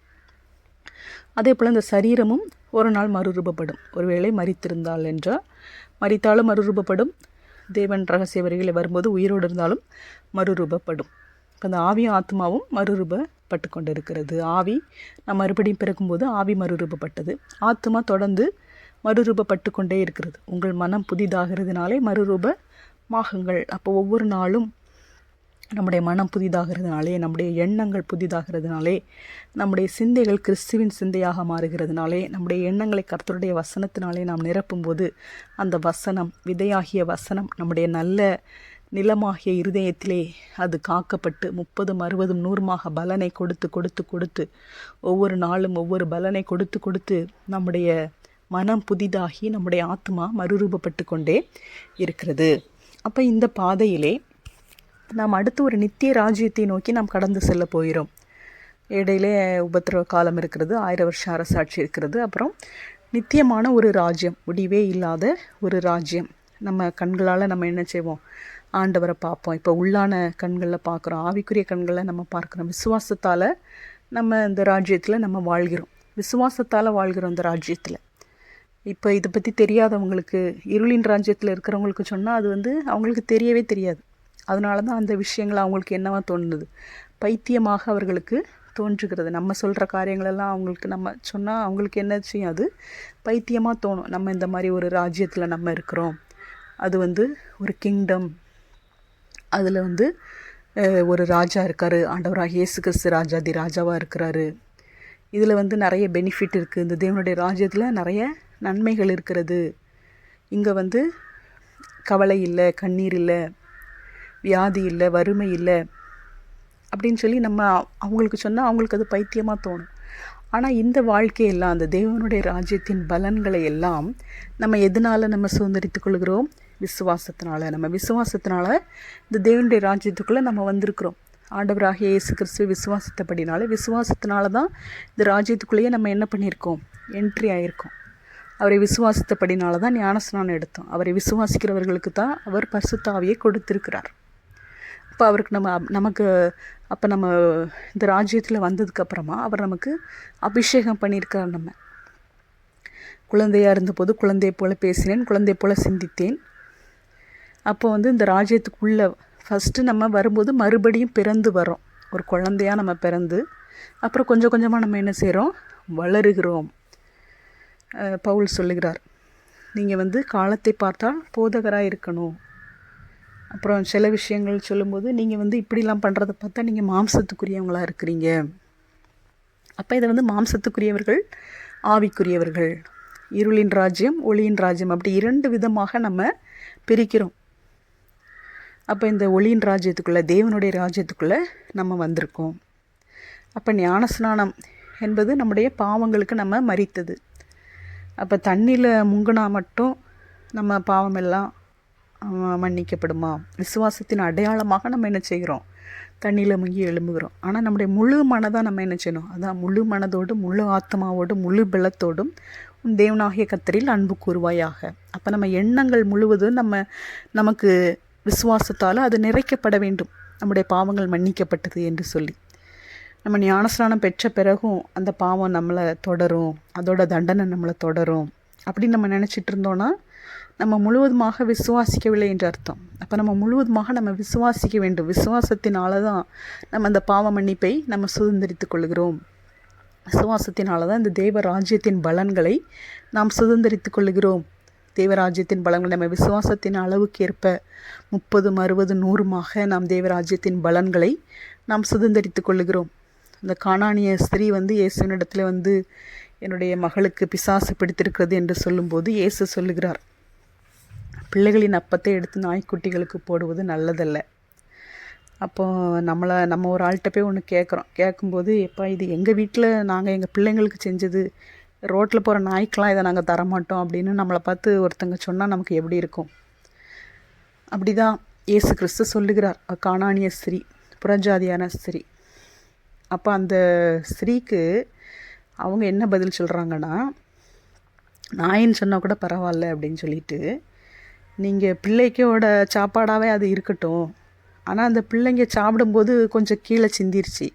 அதே போல் இந்த சரீரமும் ஒரு நாள் மறுரூபப்படும். ஒருவேளை மரித்திருந்தால் என்றால் மரித்தாலும் மறுரூபப்படும், தேவன் ரகசிய வரிகளை வரும்போது உயிரோடு இருந்தாலும் மறுரூபப்படும். இப்போ அந்த ஆவியும் ஆத்மாவும் மறுரூபப்பட்டு கொண்டு இருக்கிறது. ஆவி நம்ம மறுபடியும் பிறக்கும்போது ஆவி மறுரூபப்பட்டது, ஆத்மா தொடர்ந்து மறுரூபப்பட்டு கொண்டே இருக்கிறது. உங்கள் மனம் புதிதாகிறதுனாலே மறுரூபமாகுங்கள். அப்போ ஒவ்வொரு நாளும் நம்முடைய மனம் புதிதாகிறதுனாலே, நம்முடைய எண்ணங்கள் புதிதாகிறதுனாலே, நம்முடைய சிந்தைகள் கிறிஸ்துவின் சிந்தையாக மாறுகிறதுனாலே, நம்முடைய எண்ணங்களை கர்த்தருடைய வசனத்தினாலே நாம் நிரப்பும்போது அந்த வசனம், விதையாகிய வசனம் நம்முடைய நல்ல நிலமாகிய இருதயத்திலே அது காக்கப்பட்டு 30, 60, 100 பலனை கொடுத்து கொடுத்து கொடுத்து ஒவ்வொரு நாளும் ஒவ்வொரு பலனை கொடுத்து கொடுத்து நம்முடைய மனம் புதிதாகி நம்முடைய ஆத்மா மறுரூபப்பட்டு கொண்டே இருக்கிறது. அப்போ இந்த பாதையிலே நாம் அடுத்து ஒரு நித்திய ராஜ்யத்தை நோக்கி நாம் கடந்து செல்ல போகிறோம். இடையிலே உபத்திரவ காலம் இருக்கிறது, 1000 வருஷம் அரசாட்சி இருக்கிறது, அப்புறம் நித்தியமான ஒரு ராஜ்யம், முடிவே இல்லாத ஒரு ராஜ்யம். நம்ம கண்களால் நம்ம என்ன செய்வோம், ஆண்டவரை பார்ப்போம். இப்போ உள்ளான கண்களில் பார்க்குறோம், ஆவிக்குரிய கண்களில் நம்ம பார்க்குறோம். விசுவாசத்தால் நம்ம இந்த ராஜ்யத்தில் நம்ம வாழ்கிறோம், விசுவாசத்தால் வாழ்கிறோம் இந்த ராஜ்யத்தில். இப்போ இதை பற்றி தெரியாதவங்களுக்கு, இருளின் ராஜ்யத்தில் இருக்கிறவங்களுக்கு சொன்னால் அது வந்து அவங்களுக்கு தெரியவே தெரியாது. அதனால தான் அந்த விஷயங்கள் அவங்களுக்கு என்னவா தோணுது, பைத்தியமாக அவர்களுக்கு தோன்றுகிறது. நம்ம சொல்கிற காரியங்களெல்லாம் அவங்களுக்கு நம்ம சொன்னால் அவங்களுக்கு என்ன செய்யும், அது பைத்தியமாக தோணும். நம்ம இந்த மாதிரி ஒரு ராஜ்யத்தில் நம்ம இருக்கிறோம், அது வந்து ஒரு கிங்டம், அதில் வந்து ஒரு ராஜா இருக்கார், ஆண்டவராக இயேசு கிறிஸ்து ராஜாதி ராஜாவாக இருக்கிறாரு, இதில் வந்து நிறைய பெனிஃபிட் இருக்குது, இந்த தேவனுடைய ராஜ்யத்தில் நிறைய நன்மைகள் இருக்கிறது, இங்கே வந்து கவலை இல்லை, கண்ணீர் இல்லை, வியாதி இல்லை, வறுமை இல்லை அப்படின்னு சொல்லி நம்ம அவங்களுக்கு சொன்னால் அவங்களுக்கு அது பைத்தியமாக தோணும். ஆனால் இந்த வாழ்க்கையெல்லாம், அந்த தேவனுடைய ராஜ்யத்தின் பலன்களை எல்லாம் நம்ம எதனால் நம்ம சுதந்திரித்து கொள்கிறோம், விசுவாசத்தினால. நம்ம விசுவாசத்தினால இந்த தேவனுடைய ராஜ்யத்துக்குள்ளே நம்ம வந்திருக்கிறோம். ஆண்டவராக இயேசு கிறிஸ்துவை விசுவாசித்தபடினால, விசுவாசத்தினால தான் இந்த ராஜ்யத்துக்குள்ளேயே நம்ம என்ன பண்ணியிருக்கோம், என்ட்ரி ஆகியிருக்கோம். அவரை விசுவாசித்தபடினால தான் ஞானஸ்நானம் எடுத்தோம். அவரை விசுவாசிக்கிறவர்களுக்கு தான் அவர் பரிசுத்த ஆவியை கொடுத்திருக்கிறார். அப்போ அவருக்கு நமக்கு அப்போ நம்ம இந்த ராஜ்யத்தில் வந்ததுக்கப்புறமா அவர் நமக்கு அபிஷேகம் பண்ணியிருக்கார். நம்ம குழந்தையாக இருந்தபோது குழந்தையை போல் பேசினேன், குழந்தை போல் சிந்தித்தேன். அப்போ வந்து இந்த ராஜ்யத்துக்குள்ளே ஃபஸ்ட்டு நம்ம வரும்போது மறுபடியும் பிறந்து வரோம், ஒரு குழந்தையாக நம்ம பிறந்து அப்புறம் கொஞ்சம் கொஞ்சமாக நம்ம என்ன செய்கிறோம், வளருகிறோம். பவுல் சொல்லுகிறார், நீங்கள் வந்து காலத்தை பார்த்தால் போதகராக இருக்கணும், அப்புறம் சில விஷயங்கள் சொல்லும்போது நீங்கள் வந்து இப்படிலாம் பண்ணுறத பார்த்தா நீங்கள் மாம்சத்துக்குரியவங்களாக இருக்கிறீங்க. அப்போ இதை வந்து மாம்சத்துக்குரியவர்கள், ஆவிக்குரியவர்கள், இருளின் ராஜ்யம், ஒளியின் ராஜ்யம், அப்படி 2 விதமாக நம்ம பிரிக்கிறோம். அப்போ இந்த ஒளியின் ராஜ்யத்துக்குள்ளே, தேவனுடைய ராஜ்யத்துக்குள்ளே நம்ம வந்திருக்கோம். அப்போ ஞானஸ்நானம் என்பது நம்முடைய பாவங்களுக்கு நம்ம மரித்தது. அப்போ தண்ணியில் முங்கினா மட்டும் நம்ம பாவமெல்லாம் மன்னிக்கப்படுமா? விசுவாசத்தின் அடையாளமாக நம்ம என்ன செய்கிறோம்? தண்ணியில் முங்கி எழும்புகிறோம். ஆனால் நம்முடைய முழு மனதாக நம்ம என்ன செய்யணும்? அதான் முழு மனதோடும், முழு ஆத்மாவோடும், முழு பலத்தோடும் தேவனாகிய கர்த்தரில் அன்பு கூறுவாயாக. அப்போ நம்ம எண்ணங்கள் முழுவதும் நமக்கு விசுவாசத்தால் அது நிறைக்கப்பட வேண்டும், நம்முடைய பாவங்கள் மன்னிக்கப்பட்டது என்று சொல்லி. நம்ம ஞானஸ்நானம் பெற்ற பிறகும் அந்த பாவம் நம்மளை தொடரும், அதோட தண்டனை நம்மளை தொடரும் அப்படின்னு நம்ம நினச்சிட்டு இருந்தோன்னா நம்ம முழுவதுமாக விசுவாசிக்கவில்லை என்று அர்த்தம். அப்போ நம்ம முழுவதுமாக நம்ம விசுவாசிக்க வேண்டும். விசுவாசத்தினால தான் நம்ம அந்த பாவ மன்னிப்பை நம்ம சுதந்திரித்து கொள்கிறோம். விசுவாசத்தினால தான் இந்த தேவராஜ்யத்தின் பலன்களை நாம் சுதந்திரித்து கொள்கிறோம். தேவராஜ்யத்தின் பலன்கள் நம்ம விசுவாசத்தின் அளவுக்கு ஏற்ப 30, 60, 100மாக நாம் தேவராஜ்யத்தின் பலன்களை நாம் சுதந்திரித்து கொள்கிறோம். இந்த கானானிய ஸ்திரீ வந்து இயேசுவினிடத்தில் வந்து என்னுடைய மகளுக்கு பிசாசு பிடித்திருக்கிறது என்று சொல்லும்போது இயேசு சொல்லுகிறார், பிள்ளைகளின் அப்பத்தை எடுத்து நாய்க்குட்டிகளுக்கு போடுவது நல்லதல்ல. அப்போது நம்ம ஒரு ஆள்கிட்ட போய் ஒன்று கேட்கும்போது, எப்பா இது எங்கள் வீட்டில் நாங்கள் எங்கள் பிள்ளைங்களுக்கு செஞ்சது, ரோட்டில் போகிற நாய்க்கெலாம் இதை நாங்கள் தரமாட்டோம் அப்படின்னு நம்மளை பார்த்து ஒருத்தங்க சொன்னால் நமக்கு எப்படி இருக்கும்? அப்படி தான் இயேசு கிறிஸ்து சொல்லுகிறார். கானானிய ஸ்திரீ, புறஜாதியான ஸ்திரீ. அப்போ அந்த ஸ்திரீக்கு அவங்க என்ன பதில் சொல்கிறாங்கன்னா, நாயின்னு சொன்னால் கூட பரவாயில்ல அப்படின்னு சொல்லிட்டு, நீங்கள் பிள்ளைக்கோட சாப்பாடாகவே அது இருக்கட்டும், ஆனால் அந்த பிள்ளைங்க சாப்பிடும்போது கொஞ்சம் கீழே சிந்திருச்சு,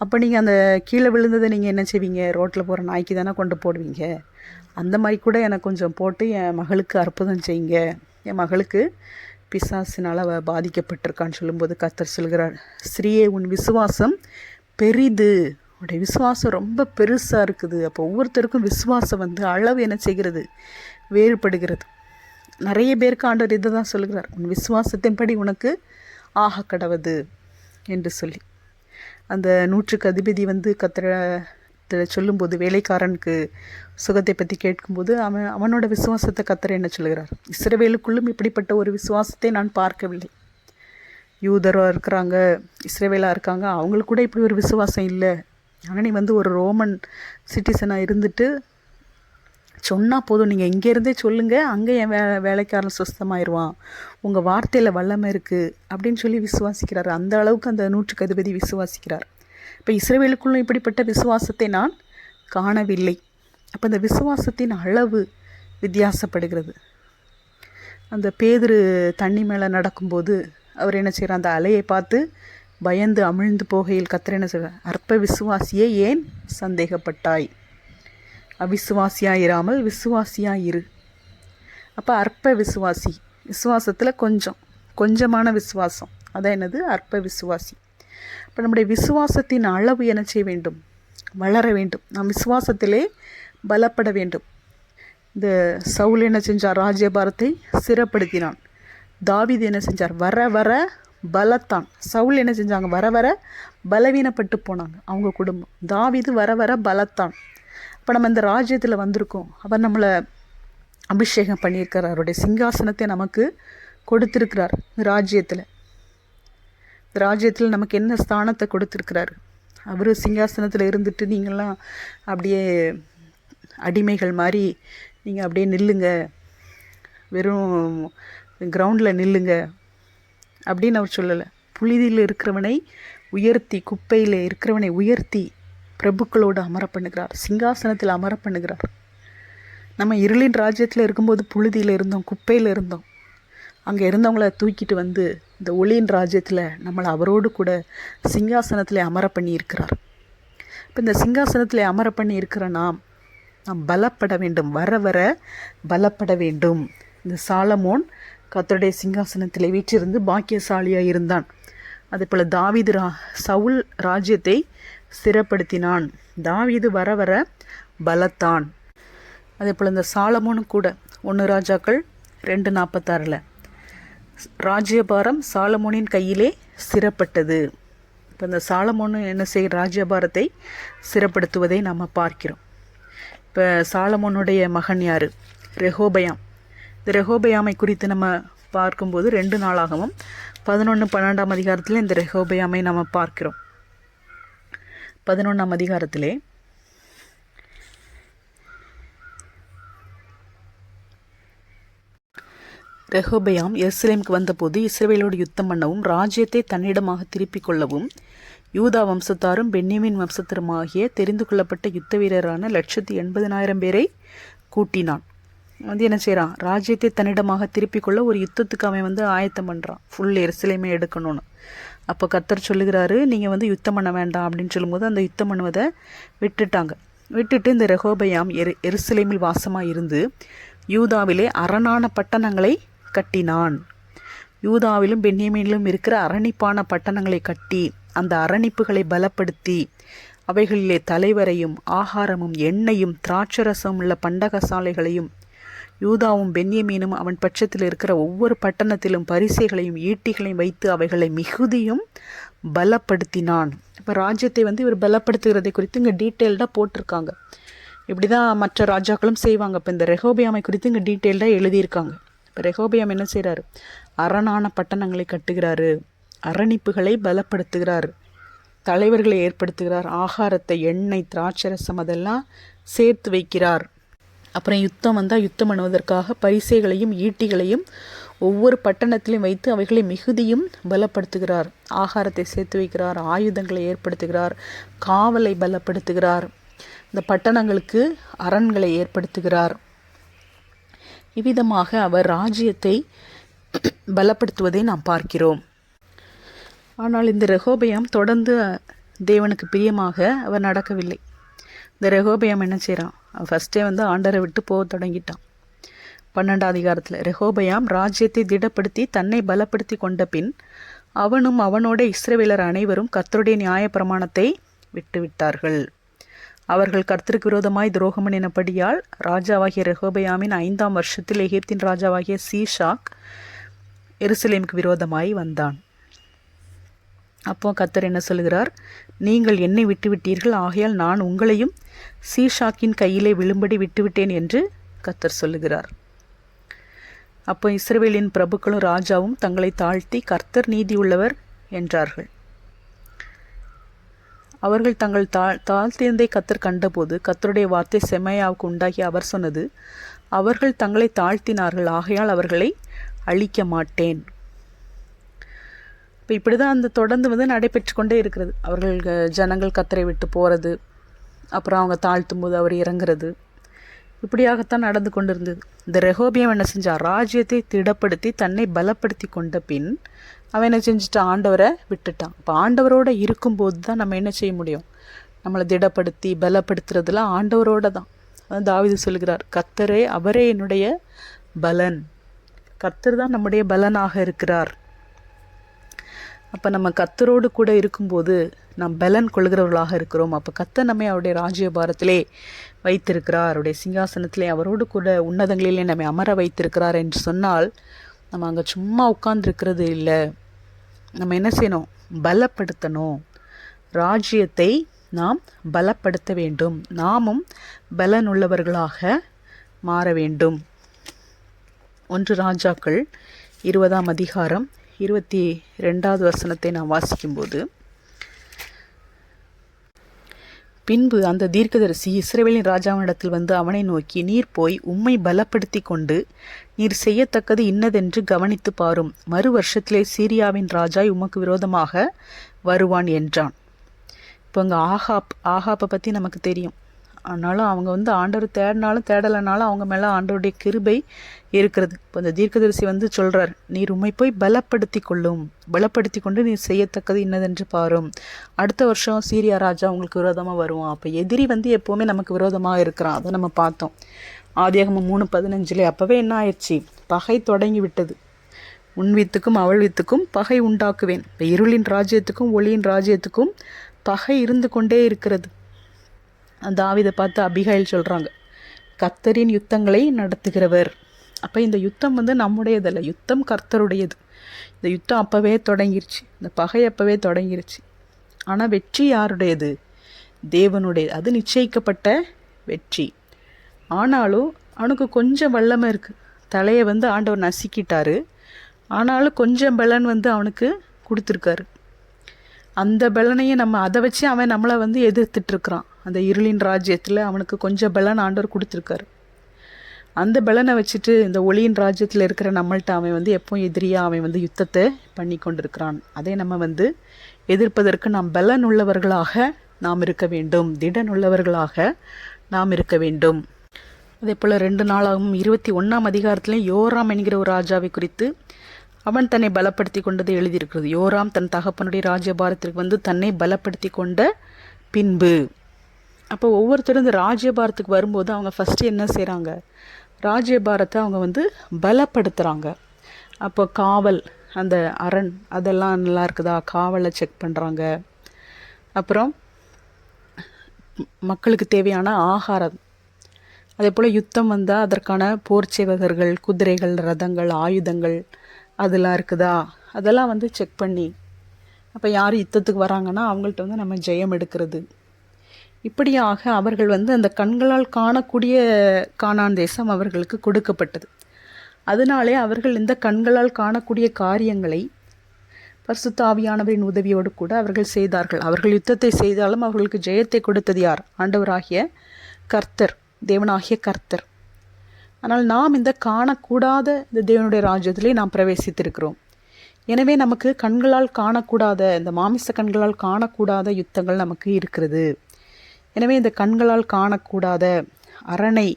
அப்போ நீங்கள் அந்த கீழே விழுந்ததை நீங்கள் என்ன செய்வீங்க? ரோட்டில் போகிற நாய்க்கு தானே கொண்டு போடுவீங்க. அந்த மாதிரி கூட எனக்கு கொஞ்சம் போட்டு என் மகளுக்கு அற்புதம் செய்யுங்க, என் மகளுக்கு பிசாசினால் பாதிக்கப்பட்டிருக்கான்னு சொல்லும்போது கர்த்தர் சொல்கிறார், ஸ்ரீயே உன் விசுவாசம் பெரிது, உடைய விசுவாசம் ரொம்ப பெருசாக இருக்குது. அப்போ ஒவ்வொருத்தருக்கும் விசுவாசம் வந்து அளவு என்ன செய்கிறது? வேறுபடுகிறது. நிறைய பேருக்கு ஆண்டவர் இதை தான் சொல்கிறார், உன் விசுவாசத்தின்படி உனக்கு ஆக கடவது என்று சொல்லி. அந்த 100க்கு அதிபதி வந்து கர்த்தரை சொல்லும்போது, வேலைக்காரனுக்கு சுகத்தை பற்றி கேட்கும்போது அவனோட விசுவாசத்தை கர்த்தர் என்ன சொல்கிறார்? இஸ்ரவேலுக்குள்ளும் இப்படிப்பட்ட ஒரு விசுவாசத்தை நான் பார்க்கவில்லை. யூதராக இருக்கிறாங்க, இஸ்ரவேலாக இருக்காங்க, அவங்களுக்கு கூட இப்படி ஒரு விசுவாசம் இல்லை. ஆனால் நீ வந்து ஒரு ரோமன் சிட்டிசனாக இருந்துட்டு சொன்னால் போதும், நீங்கள் இங்கேருந்தே சொல்லுங்கள், அங்கே என் வேலைக்காரன் சுஸ்தமாயிடுவான், உங்கள் வார்த்தையில் வல்லமை இருக்குது அப்படின்னு சொல்லி விசுவாசிக்கிறார். அந்த அளவுக்கு அந்த 100க்கு அதிபதி விசுவாசிக்கிறார். இப்போ இஸ்ரவேலுக்குள்ளும் இப்படிப்பட்ட விசுவாசத்தை நான் காணவில்லை. அப்போ அந்த விசுவாசத்தின் அளவு வித்தியாசப்படுகிறது. அந்த பேதுரு தண்ணி மேலே நடக்கும்போது அவர் என்ன செய்கிறார்? அந்த அலையை பார்த்து பயந்து அமிழ்ந்து போகையில் கர்த்தர் என்ன செய்கிறார்? அற்ப விசுவாசியே ஏன் சந்தேகப்பட்டாய்? அவிசுவாசியாயிராமல் விசுவாசியாயிரு. அப்போ அற்ப விசுவாசி, விசுவாசத்தில் கொஞ்சமான விசுவாசம், அதான் என்னது? அற்ப விசுவாசி. இப்போ நம்முடைய விசுவாசத்தின் அளவு என்ன செய்ய வேண்டும்? வளர வேண்டும். நாம் விசுவாசத்திலே பலப்பட வேண்டும். இந்த சவுல் என்ன செஞ்சார்? ராஜ்யபாரத்தை சிறப்படுத்தினான். தாவீது என்ன செஞ்சார்? வர வர பலத்தான். சவுல் என்ன செஞ்சாங்க? வர வர பலவீனப்பட்டு போனாங்க அவங்க குடும்பம். தாவீது வர வர பலத்தான். இப்போ நம்ம இந்த ராஜ்யத்தில் வந்திருக்கோம். அவர் நம்மளை அபிஷேகம் பண்ணியிருக்கிறார், அவருடைய சிங்காசனத்தை நமக்கு கொடுத்துருக்கிறார். ராஜ்யத்தில் நமக்கு என்ன ஸ்தானத்தை கொடுத்துருக்கிறாரு? அவர் சிங்காசனத்தில் இருந்துட்டு நீங்கள்லாம் அப்படியே அடிமைகள் மாதிரி நீங்கள் அப்படியே நில்லுங்க, வெறும் கிரவுண்டில் நில்லுங்க அப்படின்னு அவர் சொல்லலை. புழுதியில் இருக்கிறவனை உயர்த்தி, குப்பையில் இருக்கிறவனை உயர்த்தி பிரபுக்களோடு அமர பண்ணுகிறார், சிங்காசனத்தில் அமர பண்ணுகிறார். நம்ம இருளின் ராஜ்யத்தில் இருக்கும்போது புழுதியில் இருந்தோம், குப்பையில் இருந்தோம். அங்கே இருந்தவங்கள தூக்கிட்டு வந்து இந்த ஒளியின் ராஜ்யத்தில் நம்மளை அவரோடு கூட சிங்காசனத்தில் அமர பண்ணி இருக்கிறார். இப்போ இந்த சிங்காசனத்தில் அமர பண்ணி இருக்கிற நாம் பலப்பட வேண்டும், வர வர பலப்பட வேண்டும். இந்த சாலமோன் கர்த்தருடைய சிங்காசனத்தில் வீற்றிருந்து பாக்கியசாலியாக இருந்தான். அதே போல் தாவீது சவுல் ராஜ்யத்தை ஸ்திரப்படுத்தினான். தாவீது வர வர பலத்தான். அதே போல் இந்த சாலமோனும் கூட 1 ராஜாக்கள் 2:46 ராஜ்யபாரம் சாலமோனின் கையிலே சிறப்பட்டது. இப்போ இந்த சாலமோன் என்ன செய்ய ராஜ்யபாரத்தை சிறப்படுத்துவதை நாம் பார்க்கிறோம். இப்போ சாலமோனுடைய மகன் யார்? ரெகோபயாம். இந்த ரெகோபயாமை குறித்து நம்ம பார்க்கும்போது 2 நாளாகவும் 11-12 அதிகாரத்தில் இந்த ரெகோபயாமை நம்ம பார்க்கிறோம். 11 அதிகாரத்திலே ரெகோபயாம் எருசலேமுக்கு வந்தபோது இஸ்ரவேலோடு யுத்தம் பண்ணவும் ராஜ்யத்தை தன்னிடமாக திருப்பிக் கொள்ளவும் யூதா வம்சத்தாரும் பென்யமீன் வம்சத்தாருமாகிய தெரிந்து கொள்ளப்பட்ட யுத்த வீரரான 180,000 பேரை கூட்டினான். என்ன செய்கிறான்? ராஜ்யத்தை தன்னிடமாக திருப்பிக் கொள்ள ஒரு யுத்தத்துக்கு அவன் ஆயத்தம் பண்ணுறான். ஃபுல் எருசலேமே எடுக்கணும்னு. அப்போ கர்த்தர் சொல்லுகிறாரு, நீங்கள் யுத்தம் பண்ண வேண்டாம் அப்படின்னு சொல்லும்போது அந்த யுத்தம் பண்ணுவதை விட்டுட்டு இந்த ரெகோபயாம் எருசலேமில் வாசமாக இருந்து யூதாவிலே அரணான பட்டணங்களை கட்டினான். யூதாவிலும் பென்யமீனிலும் இருக்கிற அரணிப்பான பட்டணங்களை கட்டி அந்த அரணிப்புகளை பலப்படுத்தி அவைகளிலே தலைவரையும் ஆகாரமும் எண்ணெயும் திராட்சரசம் உள்ள பண்டகசாலைகளையும் யூதாவும் பென்யமீனும் அவன் பட்சத்தில் இருக்கிற ஒவ்வொரு பட்டணத்திலும் பரிசைகளையும் ஈட்டிகளையும் வைத்து அவைகளை மிகுதியும் பலப்படுத்தினான். இப்போ ராஜ்யத்தை இவர் பலப்படுத்துகிறதை குறித்து இங்கே டீட்டெயில்டாக போட்டிருக்காங்க. இப்படி தான் மற்ற ராஜாக்களும் செய்வாங்க. இப்போ இந்த ரெகோபயாமை குறித்து இங்கே டீட்டெயில்டாக எழுதியிருக்காங்க. இப்போ ரெகோபயாம் என்ன செய்கிறாரு? அரணான பட்டணங்களை கட்டுகிறாரு, அரணிப்புகளை பலப்படுத்துகிறார், தலைவர்களை ஏற்படுத்துகிறார், ஆகாரத்தை எண்ணெய் திராட்சரசம் அதெல்லாம் சேர்த்து வைக்கிறார். அப்புறம் யுத்தம் வந்தால் யுத்தம் பண்ணுவதற்காக பரிசைகளையும் ஈட்டிகளையும் ஒவ்வொரு பட்டணத்திலையும் வைத்து அவைகளை மிகுதியும் பலப்படுத்துகிறார். ஆகாரத்தை சேர்த்து வைக்கிறார், ஆயுதங்களை ஏற்படுத்துகிறார், காவலை பலப்படுத்துகிறார், இந்த பட்டணங்களுக்கு அரண்களை ஏற்படுத்துகிறார். இவ்விதமாக அவர் ராஜ்யத்தை பலப்படுத்துவதை நாம் பார்க்கிறோம். ஆனால் இந்த ரெகோபயாம் தொடர்ந்து தேவனுக்கு பிரியமாக அவர் நடக்கவில்லை. இந்த ரெகோபயாம் என்ன செய்கிறான்? ஃபஸ்ட்டே ஆண்டரை விட்டு போக தொடங்கிட்டான். 12 அதிகாரத்தில் ரெகோபயாம் ராஜ்யத்தை திடப்படுத்தி தன்னை பலப்படுத்தி கொண்ட பின் அவனும் அவனோட இஸ்ரவேலர் அனைவரும் கர்த்தருடைய நியாய பிரமாணத்தை விட்டுவிட்டார்கள். அவர்கள் கர்த்தருக்கு விரோதமாய் துரோகம் பண்ணினபடியால் ராஜாவாகிய ரெகோபயாமின் 5ஆம் வருஷத்தில் எகிப்தின் ராஜாவாகிய சீஷாக் எருசலேமுக்கு விரோதமாய் வந்தான். அப்போ கர்த்தர் என்ன சொல்கிறார்? நீங்கள் என்னை விட்டுவிட்டீர்கள், ஆகையால் நான் உங்களையும் சீஷாக்கின் கையிலே விழும்படி விட்டுவிட்டேன் என்று கர்த்தர் சொல்லுகிறார். அப்போ இஸ்ரவேலின் பிரபுக்களும் ராஜாவும் தங்களை தாழ்த்தி கர்த்தர் நீதி உள்ளவர் என்றார்கள். அவர்கள் தங்கள் தாழ்த்தியதை கர்த்தர் கண்டபோது கர்த்தருடைய வார்த்தை செமையாவுக்கு உண்டாகி அவர் சொன்னது, அவர்கள் தங்களை தாழ்த்தினார்கள், ஆகையால் அவர்களை அழிக்க மாட்டேன். இப்போ இப்படி தான் தொடர்ந்து நடைபெற்று கொண்டே இருக்கிறது. அவர்கள் ஜனங்கள் கர்த்தரை விட்டு போகிறது, அப்புறம் அவங்க தாழ்த்தும் போது அவர் இறங்குறது, இப்படியாகத்தான் நடந்து கொண்டு இருந்தது. இந்த ரெகோபியாம் என்ன செஞ்சான்? ராஜ்யத்தை திடப்படுத்தி தன்னை பலப்படுத்தி கொண்ட பின் அவன் என்ன செஞ்சுட்டான்? ஆண்டவரை விட்டுட்டான். இப்போ ஆண்டவரோடு இருக்கும்போது தான் நம்ம என்ன செய்ய முடியும்? நம்மளை திடப்படுத்தி பலப்படுத்துறதுலாம் ஆண்டவரோடு தான். அதான் தாவீது சொல்கிறார், கர்த்தரே அவரே என்னுடைய பலன். கர்த்தர் தான் நம்முடைய பலனாக இருக்கிறார். அப்போ நம்ம கர்த்தரோடு கூட இருக்கும்போது நாம் பலன் கொள்கிறவர்களாக இருக்கிறோம். அப்போ கர்த்தர் நம்மை அவருடைய ராஜ்யபாரத்திலே வைத்திருக்கிறார், அவருடைய சிங்காசனத்திலே அவரோடு கூட உன்னதங்களிலே நம்மை அமர வைத்திருக்கிறார் என்று சொன்னால் நம்ம அங்கே சும்மா உட்கார்ந்துருக்கிறது இல்லை. நம்ம என்ன செய்யணும்? பலப்படுத்தணும். ராஜ்யத்தை நாம் பலப்படுத்த வேண்டும். நாமும் பலன் உள்ளவர்களாக மாற வேண்டும். 1 ராஜாக்கள் 20ஆம் அதிகாரம் 22வது வசனத்தை நாம் வாசிக்கும்போது, பின்பு அந்த தீர்க்கதரிசி இஸ்ரவேலின் ராஜாவினிடத்தில் வந்து அவனை நோக்கி, நீர் போய் உம்மை பலப்படுத்தி கொண்டு நீர் செய்யத்தக்கது இன்னதென்று கவனித்து பாரும், மறு வருஷத்திலே சீரியாவின் ராஜா உமக்கு விரோதமாக வருவான் என்றான். இப்போ இங்கே ஆகாப்பை பற்றி நமக்கு தெரியும். ஆனாலும் அவங்க ஆண்டவர் தேடினாலும் தேடலைனாலும் அவங்க மேலே ஆண்டவருடைய கிருபை இருக்கிறது. இப்போ இந்த தீர்க்கதரிசி சொல்கிறார், நீர் உம்மை போய் பலப்படுத்தி கொண்டு நீர் செய்யத்தக்கது இன்னதென்று பாரும், அடுத்த வருஷம் சீரியா ராஜா உங்களுக்கு விரோதமாக வருவான். அப்போ எதிரி எப்போவுமே நமக்கு விரோதமாக இருக்கிறான். அதை நம்ம பார்த்தோம் ஆதியாகமம் 3:15. அப்போவே என்ன ஆயிடுச்சு? பகை தொடங்கி விட்டது. உன் வித்துக்கும் அவள் வித்துக்கும் பகை உண்டாக்குவேன். இப்போ இருளின் ராஜ்யத்துக்கும் ஒளியின் ராஜ்யத்துக்கும் பகை இருந்து கொண்டே இருக்கிறது. தாவீதை பார்த்து அபிகாயில் சொல்கிறாங்க, கர்த்தரின் யுத்தங்களை நடத்துகிறவர், அப்போ இந்த யுத்தம் வந்து நம்முடையதல்ல, யுத்தம் கர்த்தருடையது. இந்த யுத்தம் அப்போவே தொடங்கிருச்சு, இந்த பகை அப்போவே தொடங்கிருச்சு. ஆனால் வெற்றி யாருடையது? தேவனுடையது. அது நிச்சயிக்கப்பட்ட வெற்றி. ஆனாலும் அவனுக்கு கொஞ்சம் வல்லமை இருக்குது. தலையை வந்து ஆண்டவர் நசுக்கிட்டாரு, ஆனாலும் கொஞ்சம் பலன் வந்து அவனுக்கு கொடுத்துருக்காரு. அந்த பலனையும் நம்ம அதை வச்சு அவன் நம்மளை வந்து எதிர்த்துட்ருக்கிறான். அந்த இருளின் ராஜ்யத்தில் அவனுக்கு கொஞ்சம் பலன் ஆண்டவர் கொடுத்துருக்காரு. அந்த பலனை வச்சுட்டு இந்த ஒளியின் ராஜ்யத்தில் இருக்கிற நம்மள்ட்ட அவன் வந்து எப்போ எதிரியாக அவன் வந்து யுத்தத்தை பண்ணி கொண்டிருக்கிறான். அதை நம்ம வந்து எதிர்ப்பதற்கு நாம் பலன் உள்ளவர்களாக நாம் இருக்க வேண்டும், திடன் உள்ளவர்களாக நாம் இருக்க வேண்டும். அதே போல் 2 நாளாகவும் 21ஆம் அதிகாரத்துலேயும் யோராம் என்கிற ஒரு ராஜாவை குறித்து அவன் தன்னை பலப்படுத்தி கொண்டது எழுதியிருக்கிறது. யோராம் தன் தகப்பனுடைய ராஜ்யபாரத்திற்கு வந்து தன்னை பலப்படுத்தி கொண்ட பின்பு. அப்போ ஒவ்வொருத்தரும் இந்த ராஜ்யபாரத்துக்கு வரும்போது அவங்க ஃபஸ்ட்டு என்ன செய்கிறாங்க? ராஜ்யபாரத்தை அவங்க வந்து பலப்படுத்துகிறாங்க. அப்போ காவல், அந்த அரண் அதெல்லாம் நல்லா இருக்குதா, காவலை செக் பண்ணுறாங்க. அப்புறம் மக்களுக்கு தேவையான ஆகாரம், அதே போல் யுத்தம் வந்தால் அதற்கான போர் சேவகர்கள், குதிரைகள், ரதங்கள், ஆயுதங்கள் அதெல்லாம் இருக்குதா, அதெல்லாம் வந்து செக் பண்ணி, அப்போ யார் யுத்தத்துக்கு வராங்கன்னா அவங்கள்ட்ட வந்து நம்ம ஜெயம் எடுக்கிறது. இப்படியாக அவர்கள் வந்து அந்த கண்களால் காணக்கூடிய கானான் தேசம் அவர்களுக்கு கொடுக்கப்பட்டது. அதனாலே அவர்கள் இந்த கண்களால் காணக்கூடிய காரியங்களை பரிசுத்த ஆவியானவரின் உதவியோடு கூட அவர்கள் செய்தார்கள். அவர்கள் யுத்தத்தை செய்தாலும் அவர்களுக்கு ஜெயத்தை கொடுத்தது யார்? ஆண்டவராகிய கர்த்தர், தேவனாகிய கர்த்தர். ஆனால் நாம் இந்த காணக்கூடாத இந்த தேவனுடைய ராஜ்யத்திலே நாம் பிரவேசித்திருக்கிறோம். எனவே நமக்கு கண்களால் காணக்கூடாத, இந்த மாமிச கண்களால் காணக்கூடாத யுத்தங்கள் நமக்கு இருக்கிறது. எனவே இந்த கண்களால் காணக்கூடாத அரணை,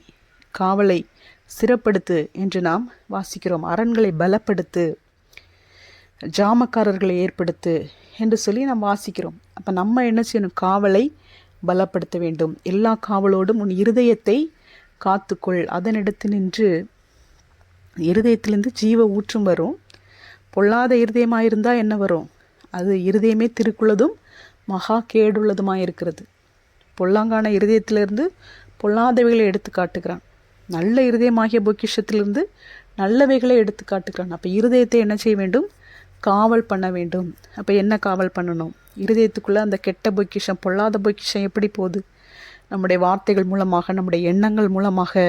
காவலை சிறப்படுத்து என்று நாம் வாசிக்கிறோம். அரண்களை பலப்படுத்து, ஜாமக்காரர்களை ஏற்படுத்து என்று சொல்லி நாம் வாசிக்கிறோம். அப்போ நம்ம என்ன செய்யணும்? காவலை பலப்படுத்த வேண்டும். எல்லா காவலோடும் உன் இருதயத்தை காத்துக்கொள், அதனிடத்து நின்று இருதயத்திலிருந்து ஜீவ ஊற்றும் வரும். பொல்லாத இருதயமாக இருந்தால் என்ன வரும்? அது இருதயமே திருக்குள்ளதும் மகா கேடுள்ளதுமாக இருக்கிறது. பொல்லாங்கான இருதயத்திலிருந்து பொல்லாதவைகளை எடுத்து காட்டுகிறான். நல்ல இருதயமாகிய பொக்கிஷத்திலிருந்து நல்லவைகளை எடுத்து காட்டுகிறான். அப்போ இருதயத்தை என்ன செய்ய வேண்டும்? காவல் பண்ண வேண்டும். அப்போ என்ன காவல் பண்ணணும்? இருதயத்துக்குள்ளே அந்த கெட்ட பொக்கிஷம், பொல்லாத பொக்கிஷம் எப்படி போகுது? நம்முடைய வார்த்தைகள் மூலமாக, நம்முடைய எண்ணங்கள் மூலமாக,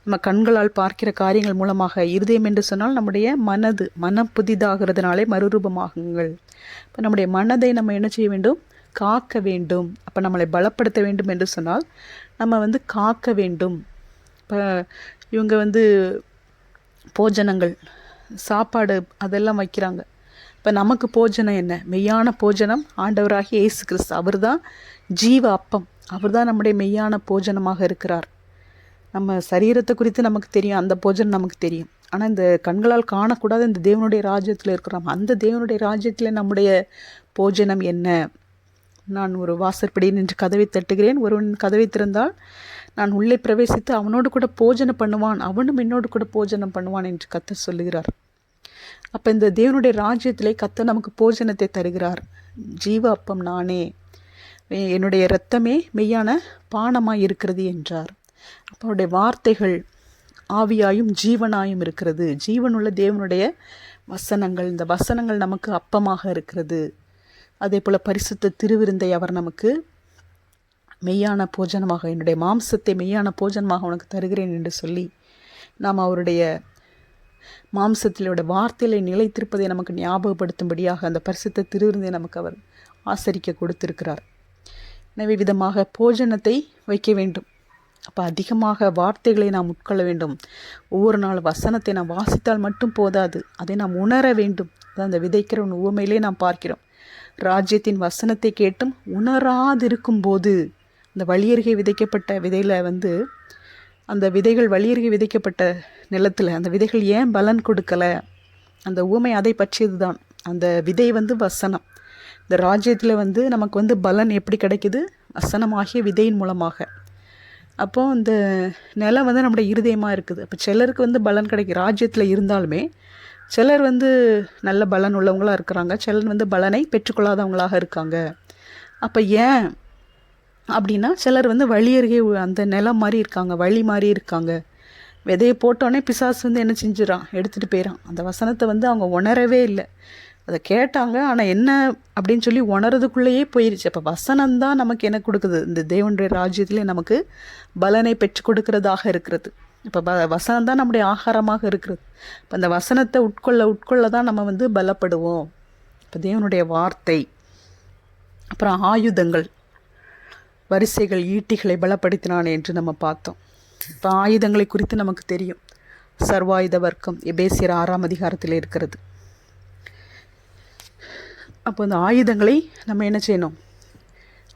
நம்ம கண்களால் பார்க்கிற காரியங்கள் மூலமாக. இருதயம் என்று சொன்னால் நம்முடைய மனம் புதிதாகிறதுனாலே மறுரூபமாகுங்கள். இப்போ நம்முடைய மனதை நம்ம என்ன செய்ய வேண்டும்? காக்க வேண்டும். அப்போ நம்மளை பலப்படுத்த வேண்டும் என்று சொன்னால் நம்ம வந்து காக்க வேண்டும். இப்போ இவங்க வந்து போஜனங்கள், சாப்பாடு அதெல்லாம் வைக்கிறாங்க. இப்போ நமக்கு போஜனம் என்ன? மெய்யான போஜனம் ஆண்டவராகிய இயேசு கிறிஸ்து. அவர் தான் ஜீவ அப்பம். அவர் தான் நம்முடைய மெய்யான போஜனமாக இருக்கிறார். நம்ம சரீரத்தை குறித்து நமக்கு தெரியும், அந்த போஜனம் நமக்கு தெரியும். ஆனால் இந்த கண்களால் காணக்கூடாத இந்த தேவனுடைய ராஜ்யத்தில் இருக்கிறோம். அந்த தேவனுடைய ராஜ்யத்தில் நம்முடைய போஜனம் என்ன? நான் ஒரு வாசற்படியில் நின்று கதவை தட்டுகிறேன், ஒருவன் கதவை திறந்தால் நான் உள்ளே பிரவேசித்து அவனோடு கூட போஜனம் பண்ணுவான், அவனும் என்னோடு கூட போஜனம் பண்ணுவான் என்று கர்த்தர் சொல்லுகிறார். அப்போ இந்த தேவனுடைய ராஜ்யத்திலே கர்த்தர் நமக்கு போஜனத்தை தருகிறார். ஜீவ அப்பம் நானே, என்னுடைய இரத்தமே மெய்யான பானமாய் இருக்கிறது என்றார். அப்போ அவருடைய வார்த்தைகள் ஆவியாயும் ஜீவனாயும் இருக்கிறது. ஜீவனுள்ள தேவனுடைய வசனங்கள், இந்த வசனங்கள் நமக்கு அப்பமாக இருக்கிறது. அதே போல் பரிசுத்த திருவிருந்தை அவர் நமக்கு மெய்யான போஜனமாக, என்னுடைய மாம்சத்தை மெய்யான போஜனமாக உனக்கு தருகிறேன் என்று சொல்லி நாம் அவருடைய மாம்சத்திலோட வார்த்தையில நிலைத்திருப்பதை நமக்கு ஞாபகப்படுத்தும்படியாக அந்த பரிசுத்த திருவிருந்தை நமக்கு அவர் ஆசரிக்க கொடுத்திருக்கிறார். எனவே விதமாக போஜனத்தை வைக்க வேண்டும். அப்போ அதிகமாக வார்த்தைகளை நாம் உட்கொள்ள வேண்டும். ஒவ்வொரு நாள் வசனத்தை நாம் வாசித்தால் மட்டும் போதாது, அதை நாம் உணர வேண்டும். அதான் அந்த விதைக்கிறவன் உவமையிலே நாம் பார்க்கிறோம். ராஜ்யத்தின் வசனத்தை கேட்டும் உணராதிருக்கும் போது, அந்த வழியருகே விதைக்கப்பட்ட விதையில் வந்து அந்த விதைகள் வழியருகே விதைக்கப்பட்ட நிலத்தில் அந்த விதைகள் ஏன் பலன் கொடுக்கலை? அந்த ஊமை அதை பற்றியது தான். அந்த விதை வந்து வசனம். இந்த ராஜ்யத்தில் வந்து நமக்கு வந்து பலன் எப்படி கிடைக்குது? வசனமாகிய விதையின் மூலமாக. அப்போது இந்த நிலம் வந்து நம்முடைய இருதயமாக இருக்குது. அப்போ சிலருக்கு வந்து பலன் கிடைக்கும் ராஜ்யத்தில் இருந்தாலுமே, சிலர் வந்து நல்ல பலன் உள்ளவங்களாக இருக்கிறாங்க, சிலர் வந்து பலனை பெற்றுக்கொள்ளாதவங்களாக இருக்காங்க. அப்போ ஏன் அப்படின்னா, சிலர் வந்து வழி அருகே அந்த நிலம் மாதிரி இருக்காங்க, வழி மாதிரி இருக்காங்க. விதையை போட்டோடனே பிசாசு வந்து என்ன செஞ்சிடறான், எடுத்துகிட்டு போயிடறான். அந்த வசனத்தை வந்து அவங்க உணரவே இல்லை. அதை கேட்டாங்க, ஆனால் என்ன அப்படின்னு சொல்லி உணர்றதுக்குள்ளேயே போயிடுச்சு. அப்போ வசனம்தான் நமக்கு என்ன கொடுக்குது, இந்த தேவனுடைய ராஜ்யத்திலே நமக்கு பலனை பெற்று கொடுக்கறதாக இருக்கிறது. இப்போ வசனம் தான் நம்முடைய ஆகாரமாக இருக்கிறது. இப்போ அந்த வசனத்தை உட்கொள்ள தான் நம்ம வந்து பலப்படுவோம். இப்போ தேவனுடைய வார்த்தை, அப்புறம் ஆயுதங்கள், வரிசைகள், ஈட்டிகளை பலப்படுத்தினான் என்று நம்ம பார்த்தோம். இப்போ ஆயுதங்களை குறித்து நமக்கு தெரியும். சர்வாயுத வர்க்கம் எபேசியர் 6ஆம் அதிகாரத்தில் இருக்கிறது. அப்போ இந்த ஆயுதங்களை நம்ம என்ன செய்யணும்,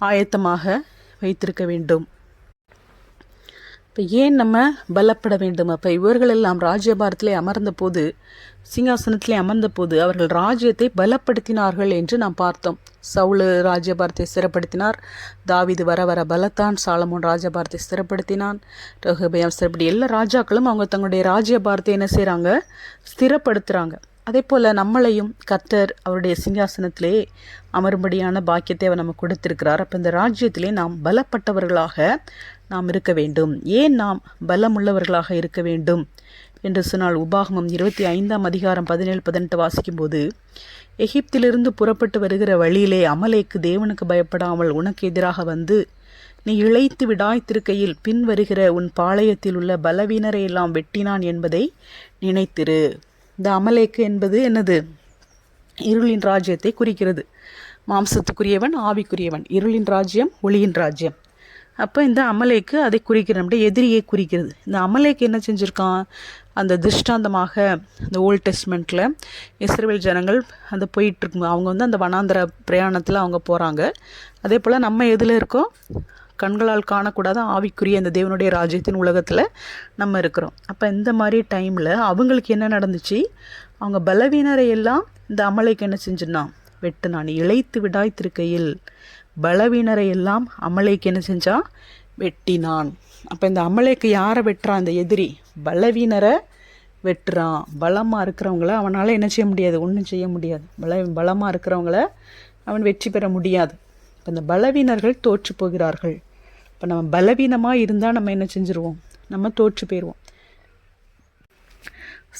ஆயத்தமாக வைத்திருக்க வேண்டும். இப்போ ஏன் நம்ம பலப்பட வேண்டும்? அப்போ இவர்களெல்லாம் ராஜ்யபாரத்திலே அமர்ந்த போது, சிங்காசனத்திலே அமர்ந்த போது அவர்கள் ராஜ்யத்தை பலப்படுத்தினார்கள் என்று நாம் பார்த்தோம். சவுல் ராஜ்யபாரத்தை ஸ்திரப்படுத்தினார், தாவீது வர வர பலத்தான், சாலமோன் ராஜ்யபாரத்தை ஸ்திரப்படுத்தினான், ரெகொபெயாம் ஸ்திரப்படி எல்லா ராஜாக்களும் அவங்க தங்களுடைய ராஜ்யபாரத்தை என்ன செய்கிறாங்க, ஸ்திரப்படுத்துகிறாங்க. அதே போல் நம்மளையும் கர்த்தர் அவருடைய சிங்காசனத்திலே அமரும்படியான பாக்கியத்தை அவர் நமக்கு கொடுத்திருக்கிறார். அப்போ இந்த ராஜ்யத்திலே நாம் பலப்பட்டவர்களாக நாம் இருக்க வேண்டும். ஏன் நாம் பலமுள்ளவர்களாக இருக்க வேண்டும் என்று சொன்னால், உபாகமம் 25ஆம் அதிகாரம் 17-18 வாசிக்கும்போது, எகிப்திலிருந்து புறப்பட்டு வருகிற வழியிலே அமலேக்கு தேவனுக்கு பயப்படாமல் உனக்கு எதிராக வந்து நீ இளைத்து விடாய்த்திருக்கையில் பின் வருகிற உன் பாளையத்தில் உள்ள பலவீனரை எல்லாம் வெட்டினான் என்பதை நினைத்திரு. இந்த அமலேக்கு என்பது என்னது, இருளின் ராஜ்யத்தை குறிக்கிறது. மாம்சத்துக்குரியவன், ஆவிக்குரியவன், இருளின் ராஜ்யம், ஒளியின் ராஜ்யம். அப்போ இந்த அமலேக்கு அதை குறிக்கிற, நம்முடைய எதிரியை குறிக்கிறது. இந்த அமலேக்கு என்ன செஞ்சுருக்கான், அந்த திருஷ்டாந்தமாக இந்த ஓல்ட் டெஸ்ட்மெண்ட்டில் இஸ்ரவேல் ஜனங்கள் அந்த போயிட்டுருக்கும், அவங்க வந்து அந்த வனாந்தர பிரயாணத்தில் அவங்க போகிறாங்க. அதே போல் நம்ம எதில் இருக்கோம், கண்களால் காணக்கூடாத ஆவிக்குரிய இந்த தேவனுடைய ராஜ்யத்தின் உலகத்தில் நம்ம இருக்கிறோம். அப்போ இந்த மாதிரி டைமில் அவங்களுக்கு என்ன நடந்துச்சு, அவங்க பலவீனரை எல்லாம் இந்த அமலேக்கு என்ன செஞ்சுனான், வெட்டுனான். இளைத்து விடாய்த்திருக்கையில் பலவீனரை எல்லாம் அமலேக்கு என்ன செஞ்சான், வெட்டினான். அப்போ இந்த அமலேக்கு யாரை வெட்டுறான், இந்த எதிரி பலவீனரை வெட்டுறான். பலமாக இருக்கிறவங்கள அவனால் என்ன செய்ய முடியாது, ஒன்றும் செய்ய முடியாது. பலமாக இருக்கிறவங்கள அவன் வெற்றி பெற முடியாது. இப்போ இந்த பலவீனர்கள் தோற்று போகிறார்கள். இப்போ நம்ம பலவீனமாக இருந்தால் நம்ம என்ன செஞ்சுருவோம், நம்ம தோற்று போயிடுவோம்.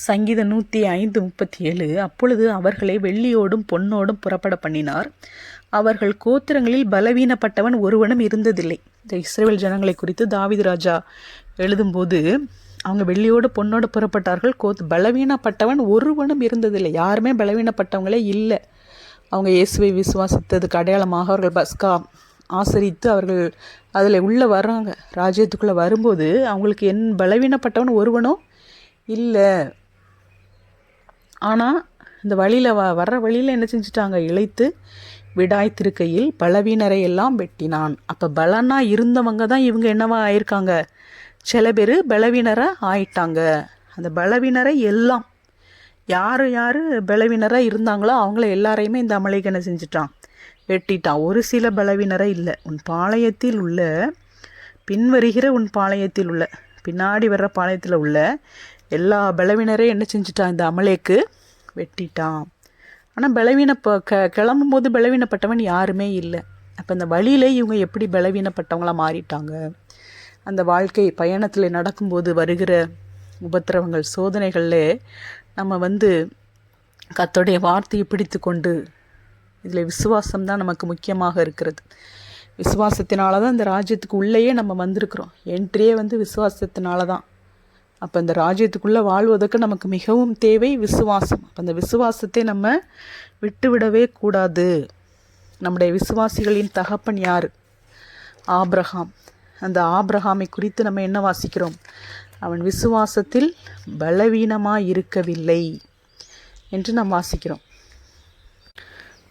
சங்கீதம் 105:37, அப்பொழுது அவர்களை வெள்ளியோடும் பொன்னோடும் புறப்பட பண்ணினார், அவர்கள் கோத்திரங்களில் பலவீனப்பட்டவன் ஒருவனும் இருந்ததில்லை. இந்த இஸ்ரவேல் ஜனங்களை குறித்து தாவீது ராஜா எழுதும்போது, அவங்க வெள்ளியோடு பொன்னோடு புறப்பட்டார்கள், பலவீனப்பட்டவன் ஒருவனும் இருந்ததில்லை. யாருமே பலவீனப்பட்டவங்களே இல்லை. அவங்க இயேசுவை விசுவாசித்ததுக்கு அடையாளமாக அவர்கள் பஸ்கா ஆசரித்து அவர்கள் அதில் உள்ளே வர்றாங்க. ராஜ்யத்துக்குள்ளே வரும்போது அவங்களுக்கு பலவீனப்பட்டவன் ஒருவனும் இல்லை. ஆனால் இந்த வழியில் வர்ற வழியில் என்ன செஞ்சிட்டாங்க, இளைத்து விடாய்த்திருக்கையில் பலவீனரை எல்லாம் வெட்டினான். அப்போ பலனாக இருந்தவங்க தான் இவங்க என்னவா ஆயிருக்காங்க, சில பேர் பலவீனராக ஆயிட்டாங்க. அந்த பலவீனரை எல்லாம் யார் யார் பலவீனராக இருந்தாங்களோ அவங்கள எல்லாரையுமே இந்த அமலேக்கு என்ன செஞ்சிட்டான், வெட்டிட்டான். ஒரு சில பலவீனரை இல்லை, உன் பாளையத்தில் உள்ள, பின்வருகிற உன் பாளையத்தில் உள்ள, பின்னாடி வர்ற பாளையத்தில் உள்ள எல்லா பலவீனரையும் என்ன செஞ்சிட்டான், இந்த அமலேக்கு வெட்டிட்டான். ஆனால் கிளம்பும் போது பலவீனப்பட்டவன் யாருமே இல்லை. அப்போ இந்த வழியில் இவங்க எப்படி பலவீனப்பட்டவங்களாக மாறிட்டாங்க. அந்த வாழ்க்கை பயணத்தில் நடக்கும்போது வருகிற உபத்திரவங்கள், சோதனைகளில் நம்ம வந்து கர்த்தருடைய வார்த்தையை பிடித்து கொண்டு, இதில் விசுவாசம்தான் நமக்கு முக்கியமாக இருக்கிறது. விசுவாசத்தினால தான் இந்த ராஜ்யத்துக்கு உள்ளேயே நம்ம வந்திருக்கிறோம். என்ட்ரியே வந்து விசுவாசத்தினால தான். அப்போ இந்த ராஜ்யத்துக்குள்ளே வாழ்வதற்கு நமக்கு மிகவும் தேவை விசுவாசம். அப்போ அந்த விசுவாசத்தை நம்ம விட்டுவிடவே கூடாது. நம்முடைய விசுவாசிகளின் தகப்பன் யார், ஆபிரகாம். அந்த ஆபிரகாமை குறித்து நம்ம என்ன வாசிக்கிறோம், அவன் விசுவாசத்தில் பலவீனமாக இருக்கவில்லை என்று நாம் வாசிக்கிறோம்.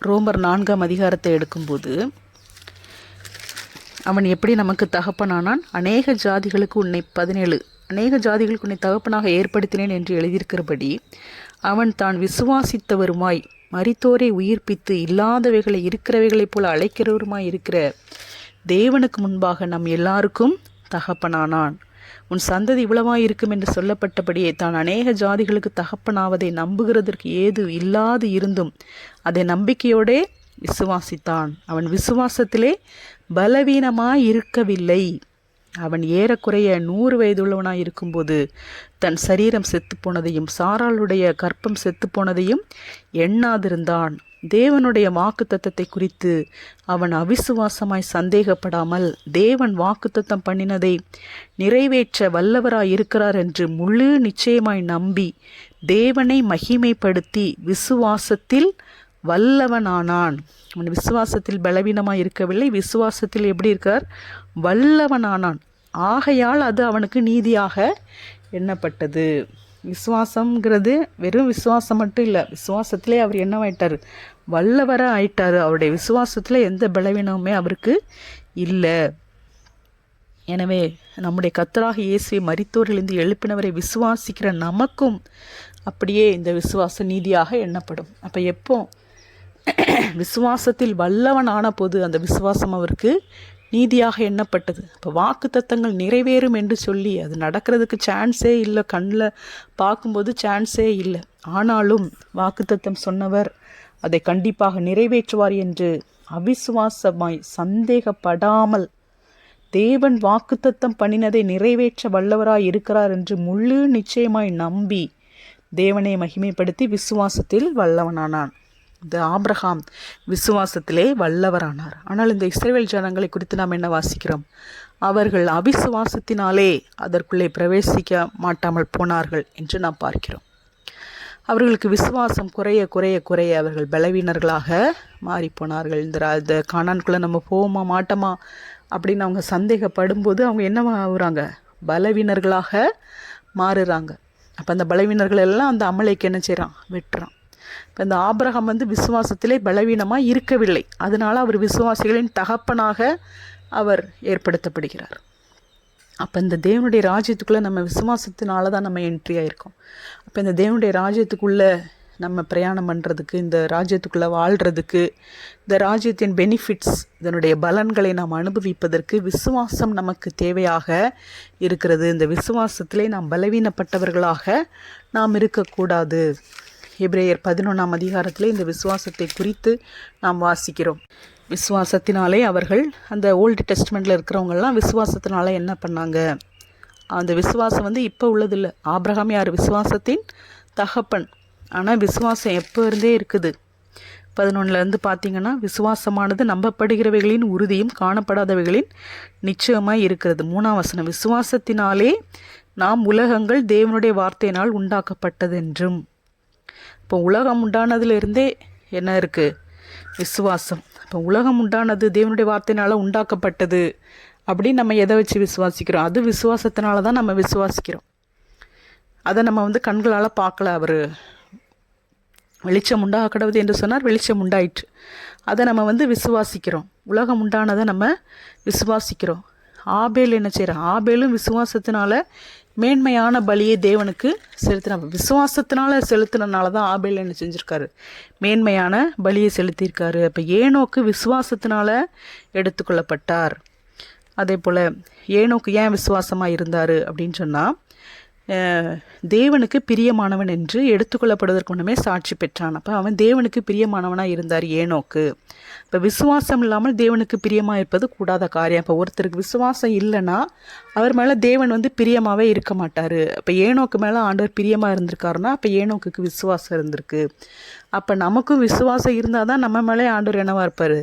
ரோமர் 4ஆம் அதிகாரத்தை எடுக்கும்போது, அவன் எப்படி நமக்கு தகப்பனானான், அநேக ஜாதிகளுக்கு உன்னை 17 அநேக ஜாதிகளுக்கு உன்னை தகப்பனாக ஏற்படுத்தினேன் என்று எழுதியிருக்கிறபடி, அவன் தான் விசுவாசித்தவருமாய் மரித்தோரை உயிர்ப்பித்து இல்லாதவைகளை இருக்கிறவைகளைப் போல அழைக்கிறவருமாய் இருக்கிற தேவனுக்கு முன்பாக நம் எல்லாருக்கும் தகப்பனானான். உன் சந்ததி இவ்வளவாய் இருக்கும் என்று சொல்லப்பட்டபடியே தான் அநேக ஜாதிகளுக்கு தகப்பனாவதை நம்புகிறதற்கு ஏது இல்லாது இருந்தும் அதை நம்பிக்கையோடே விசுவாசித்தான். அவன் விசுவாசத்திலே பலவீனமாய் இருக்கவில்லை அவன் ஏறக்குறைய 100 வயதுள்ளவனாய் இருக்கும்போது தன் சரீரம் செத்துப்போனதையும் சாராளுடைய கற்பம் செத்துப்போனதையும் எண்ணாதிருந்தான். தேவனுடைய வாக்குத்தத்தத்தை குறித்து அவன் அவிசுவாசமாய் சந்தேகப்படாமல் தேவன் வாக்குத்தத்தம் பண்ணினதை நிறைவேற்ற வல்லவராய் இருக்கிறார் என்று முழு நிச்சயமாய் நம்பி தேவனை மகிமைப்படுத்தி விசுவாசத்தில் வல்லவனானான். அவன் விசுவாசத்தில் பலவீனமாய் இருக்கவில்லை, விசுவாசத்தில் எப்படி இருக்கார்? வல்லவனானான். ஆகையால் அது அவனுக்கு நீதியாக எண்ணப்பட்டது. விசுவாசம்ங்கிறது வெறும் விசுவாசம் மட்டும் இல்லை, விசுவாசத்திலே அவர் என்னவாயிட்டார்? வல்லவராக ஆயிட்டார். அவருடைய விசுவாசத்தில் எந்த பலவீனமுமே அவருக்கு இல்லை. எனவே நம்முடைய கர்த்தராக இயேசுவை மரித்தோரிலிருந்து எழுப்பினவரை விசுவாசிக்கிற நமக்கும் அப்படியே இந்த விசுவாச நீதியாக எண்ணப்படும். அப்போ எப்போ விசுவாசத்தில் வல்லவன் ஆன போது அந்த விசுவாசம் அவருக்கு நீதியாக எண்ணப்பட்டது. இப்போ வாக்குத்தத்தங்கள் நிறைவேறும் என்று சொல்லி அது நடக்கிறதுக்கு சான்ஸே இல்லை, கண்ணில் பார்க்கும்போது சான்ஸே இல்லை. ஆனாலும் வாக்குத்தத்தம் சொன்னவர் அதை கண்டிப்பாக நிறைவேற்றுவார் என்று அவிசுவாசமாய் சந்தேகப்படாமல் தேவன் வாக்குத்தத்தம் பண்ணினதை நிறைவேற்ற வல்லவராய் இருக்கிறார் என்று முழு நிச்சயமாய் நம்பி தேவனை மகிமைப்படுத்தி விசுவாசத்தில் வல்லவனானான். இந்த ஆபிரகாம் விசுவாசத்திலே வல்லவரானார். ஆனால் இந்த இஸ்ரவேல் ஜனங்களை குறித்து நாம் என்ன வாசிக்கிறோம்? அவர்கள் அவிசுவாசத்தினாலே அதற்குள்ளே பிரவேசிக்க மாட்டாமல் போனார்கள் என்று நாம் பார்க்கிறோம். அவர்களுக்கு விசுவாசம் குறைய குறைய குறைய அவர்கள் பலவீனர்களாக மாறி போனார்கள். இந்த கானான்குள்ளே நம்ம போவோமா மாட்டோமா அப்படின்னு அவங்க சந்தேகப்படும்போது அவங்க என்ன ஆகுறாங்க? பலவீனர்களாக மாறுறாங்க. அப்போ அந்த பலவீனர்கள் எல்லாம் அந்த அமலைக்கு என்ன செய்கிறான்? வெட்டுறான். இப்போ இந்த ஆபிரகாம் விசுவாசத்திலே பலவீனமாக இருக்கவில்லை, அதனால் அவர் விசுவாசிகளின் தகப்பனாக அவர் ஏற்படுத்தப்படுகிறார். அப்போ இந்த தேவனுடைய ராஜ்யத்துக்குள்ளே நம்ம விசுவாசத்தினால தான் நம்ம என்ட்ரி ஆகிருக்கோம். அப்போ இந்த தேவனுடைய ராஜ்யத்துக்குள்ளே நம்ம பிரயாணம் பண்ணுறதுக்கு, இந்த ராஜ்யத்துக்குள்ளே வாழ்கிறதுக்கு, இந்த ராஜ்யத்தின் பெனிஃபிட்ஸ், இதனுடைய பலன்களை நாம் அனுபவிப்பதற்கு விசுவாசம் நமக்கு தேவையாக இருக்கிறது. இந்த விசுவாசத்திலே நாம் பலவீனப்பட்டவர்களாக நாம் இருக்கக்கூடாது. எபிரேயர் 11ஆம் அதிகாரத்திலே இந்த விசுவாசத்தை குறித்து நாம் வாசிக்கிறோம். விசுவாசத்தினாலே அவர்கள், அந்த ஓல்டு டெஸ்ட்மெண்ட்டில் இருக்கிறவங்கெல்லாம் விசுவாசத்தினால என்ன பண்ணாங்க? அந்த விசுவாசம் இப்போ உள்ளதில்லை. ஆபிரகாம் யார்? விசுவாசத்தின் தகப்பன். ஆனால் விசுவாசம் எப்போ இருந்தே இருக்குது. 11 பார்த்தீங்கன்னா, விசுவாசமானது நம்பப்படுகிறவைகளின் உறுதியும் காணப்படாதவைகளின் நிச்சயமாய் இருக்கிறது. 3ஆம் வசனம், விசுவாசத்தினாலே நாம் உலகங்கள் தேவனுடைய வார்த்தையினால் உண்டாக்கப்பட்டதென்றும். இப்போ உலகம் உண்டானதுலேருந்தே என்ன இருக்குது? விசுவாசம். இப்போ உலகம் உண்டானது தேவனுடைய வார்த்தையினால் உண்டாக்கப்பட்டது அப்படின்னு நம்ம எதை வச்சு விசுவாசிக்கிறோம்? அது விசுவாசத்தினால தான் நம்ம விசுவாசிக்கிறோம். அதை நம்ம கண்களால் பார்க்கல. அவர் வெளிச்சம் உண்டாக கடவுது என்று சொன்னார், வெளிச்சம் உண்டாயிற்று. அதை நம்ம விசுவாசிக்கிறோம். உலகம் உண்டானதை நம்ம விசுவாசிக்கிறோம். ஆபேல் என்ன செய்கிறான்? ஆபேலும் விசுவாசத்தினால மேன்மையான பலியை தேவனுக்கு செலுத்தின, விசுவாசத்தினால செலுத்தினால தான் ஆபேல் என்ன செஞ்சுருக்காரு? மேன்மையான பலியை செலுத்தியிருக்காரு. அப்போ ஏனோக்கு விசுவாசத்தினால எடுத்துக்கொள்ளப்பட்டார். அதே போல் ஏனோக்கு ஏன் விசுவாசமாக இருந்தார் அப்படின்னு சொன்னால், தேவனுக்கு பிரியமானவன் என்று எடுத்துக்கொள்ளப்படுவதற்கு முன்னமே சாட்சி பெற்றான். அப்போ அவன் தேவனுக்கு பிரியமானவனாக இருந்தார் ஏனோக்கு. இப்போ விசுவாசம் இல்லாமல் தேவனுக்கு பிரியமாக இருப்பது கூடாத காரியம். இப்போ ஒருத்தருக்கு விசுவாசம் இல்லைன்னா அவர் மேலே தேவன் பிரியமாகவே இருக்க மாட்டார். அப்போ ஏனோக்கு மேலே ஆண்டவர் பிரியமாக இருந்திருக்காருன்னா அப்போ ஏனோக்குக்கு விசுவாசம் இருந்திருக்கு. அப்போ நமக்கும் விசுவாசம் இருந்தால் தான் நம்ம மேலே ஆண்டவர் என்னவாக இருப்பார்?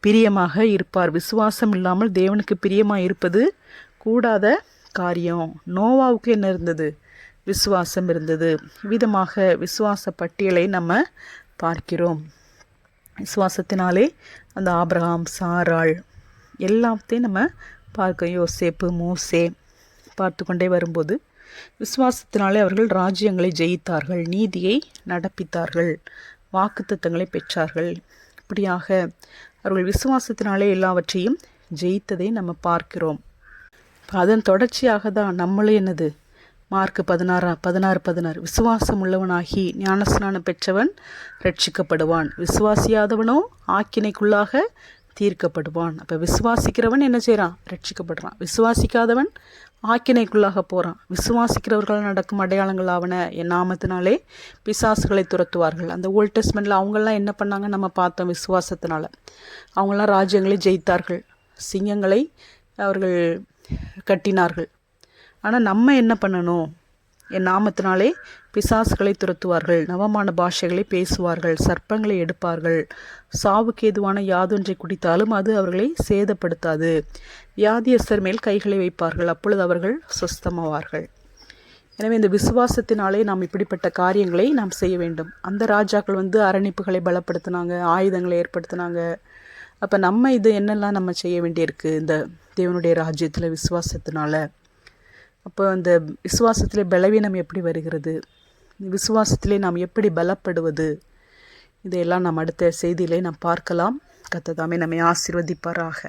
பிரியமாக இருப்பார். விசுவாசம் இல்லாமல் தேவனுக்கு பிரியமாக இருப்பது கூடாத காரியம். நோவாவுக்கு என்ன இருந்தது? விசுவாசம் இருந்தது. விதமாக விசுவாச பட்டியலை நம்ம பார்க்கிறோம். விசுவாசத்தினாலே அந்த ஆபிரகாம், சாராள் எல்லாத்தையும் நம்ம பார்க்க, யோசேப்பு, மோசே பார்த்து கொண்டே வரும்போது விசுவாசத்தினாலே அவர்கள் ராஜ்யங்களை ஜெயித்தார்கள், நீதியை நடப்பித்தார்கள், வாக்குத்தத்தங்களை பெற்றார்கள். இப்படியாக அவர்கள் விசுவாசத்தினாலே எல்லாவற்றையும் ஜெயித்ததை நம்ம பார்க்கிறோம். அதன் தொடர்ச்சியாக தான் நம்மளும் என்னது? மார்க் 16 விசுவாசம் உள்ளவனாகி ஞானஸ்நானம் பெற்றவன் ரட்சிக்கப்படுவான், விசுவாசியாதவனோ ஆக்கினைக்குள்ளாக தீர்க்கப்படுவான். அப்போ விசுவாசிக்கிறவன் என்ன செய்கிறான்? ரட்சிக்கப்படுறான். விசுவாசிக்காதவன் ஆக்கினைக்குள்ளாக போகிறான். விசுவாசிக்கிறவர்கள் நடக்கும் அடையாளங்கள் ஆவன, என் நாமத்தினாலே பிசாசுகளை துரத்துவார்கள். அந்த ஓல்ட் டெஸ்ட்மெண்ட்டில் அவங்கெல்லாம் என்ன பண்ணாங்க நம்ம பார்த்தோம். விசுவாசத்தினால அவங்களாம் ராஜ்யங்களை ஜெயித்தார்கள். சிங்கங்களை அவர்கள் கட்டினார்கள். ஆனால் நம்ம என்ன பண்ணணும்? என் நாமத்தினாலே பிசாசுகளை துரத்துவார்கள், நவமான பாஷைகளை பேசுவார்கள், சர்ப்பங்களை எடுப்பார்கள், சாவுக்கு ஏதுவான யாதொன்றை குடித்தாலும் அது அவர்களை சேதப்படுத்தாது, வியாதியஸ்தர் மேல் கைகளை வைப்பார்கள், அப்பொழுது அவர்கள் சொஸ்தமாவார்கள். எனவே இந்த விசுவாசத்தினாலே நாம் இப்படிப்பட்ட காரியங்களை நாம் செய்ய வேண்டும். அந்த ராஜாக்கள் அரணிப்புகளை பலப்படுத்தினாங்க, ஆயுதங்களை ஏற்படுத்தினாங்க. அப்போ நம்ம இது என்னெல்லாம் நம்ம செய்ய வேண்டியிருக்கு இந்த தேவனுடைய ராஜ்யத்தில் விசுவாசத்தினால? அப்போ அந்த விசுவாசத்திலே பலவீனம் எப்படி வருகிறது, விசுவாசத்திலே நாம் எப்படி பலப்படுவது, இதையெல்லாம் நாம் அடுத்த செய்தியிலே நாம் பார்க்கலாம். கர்த்தர் தாமே நம்மை ஆசீர்வதிப்பாராக.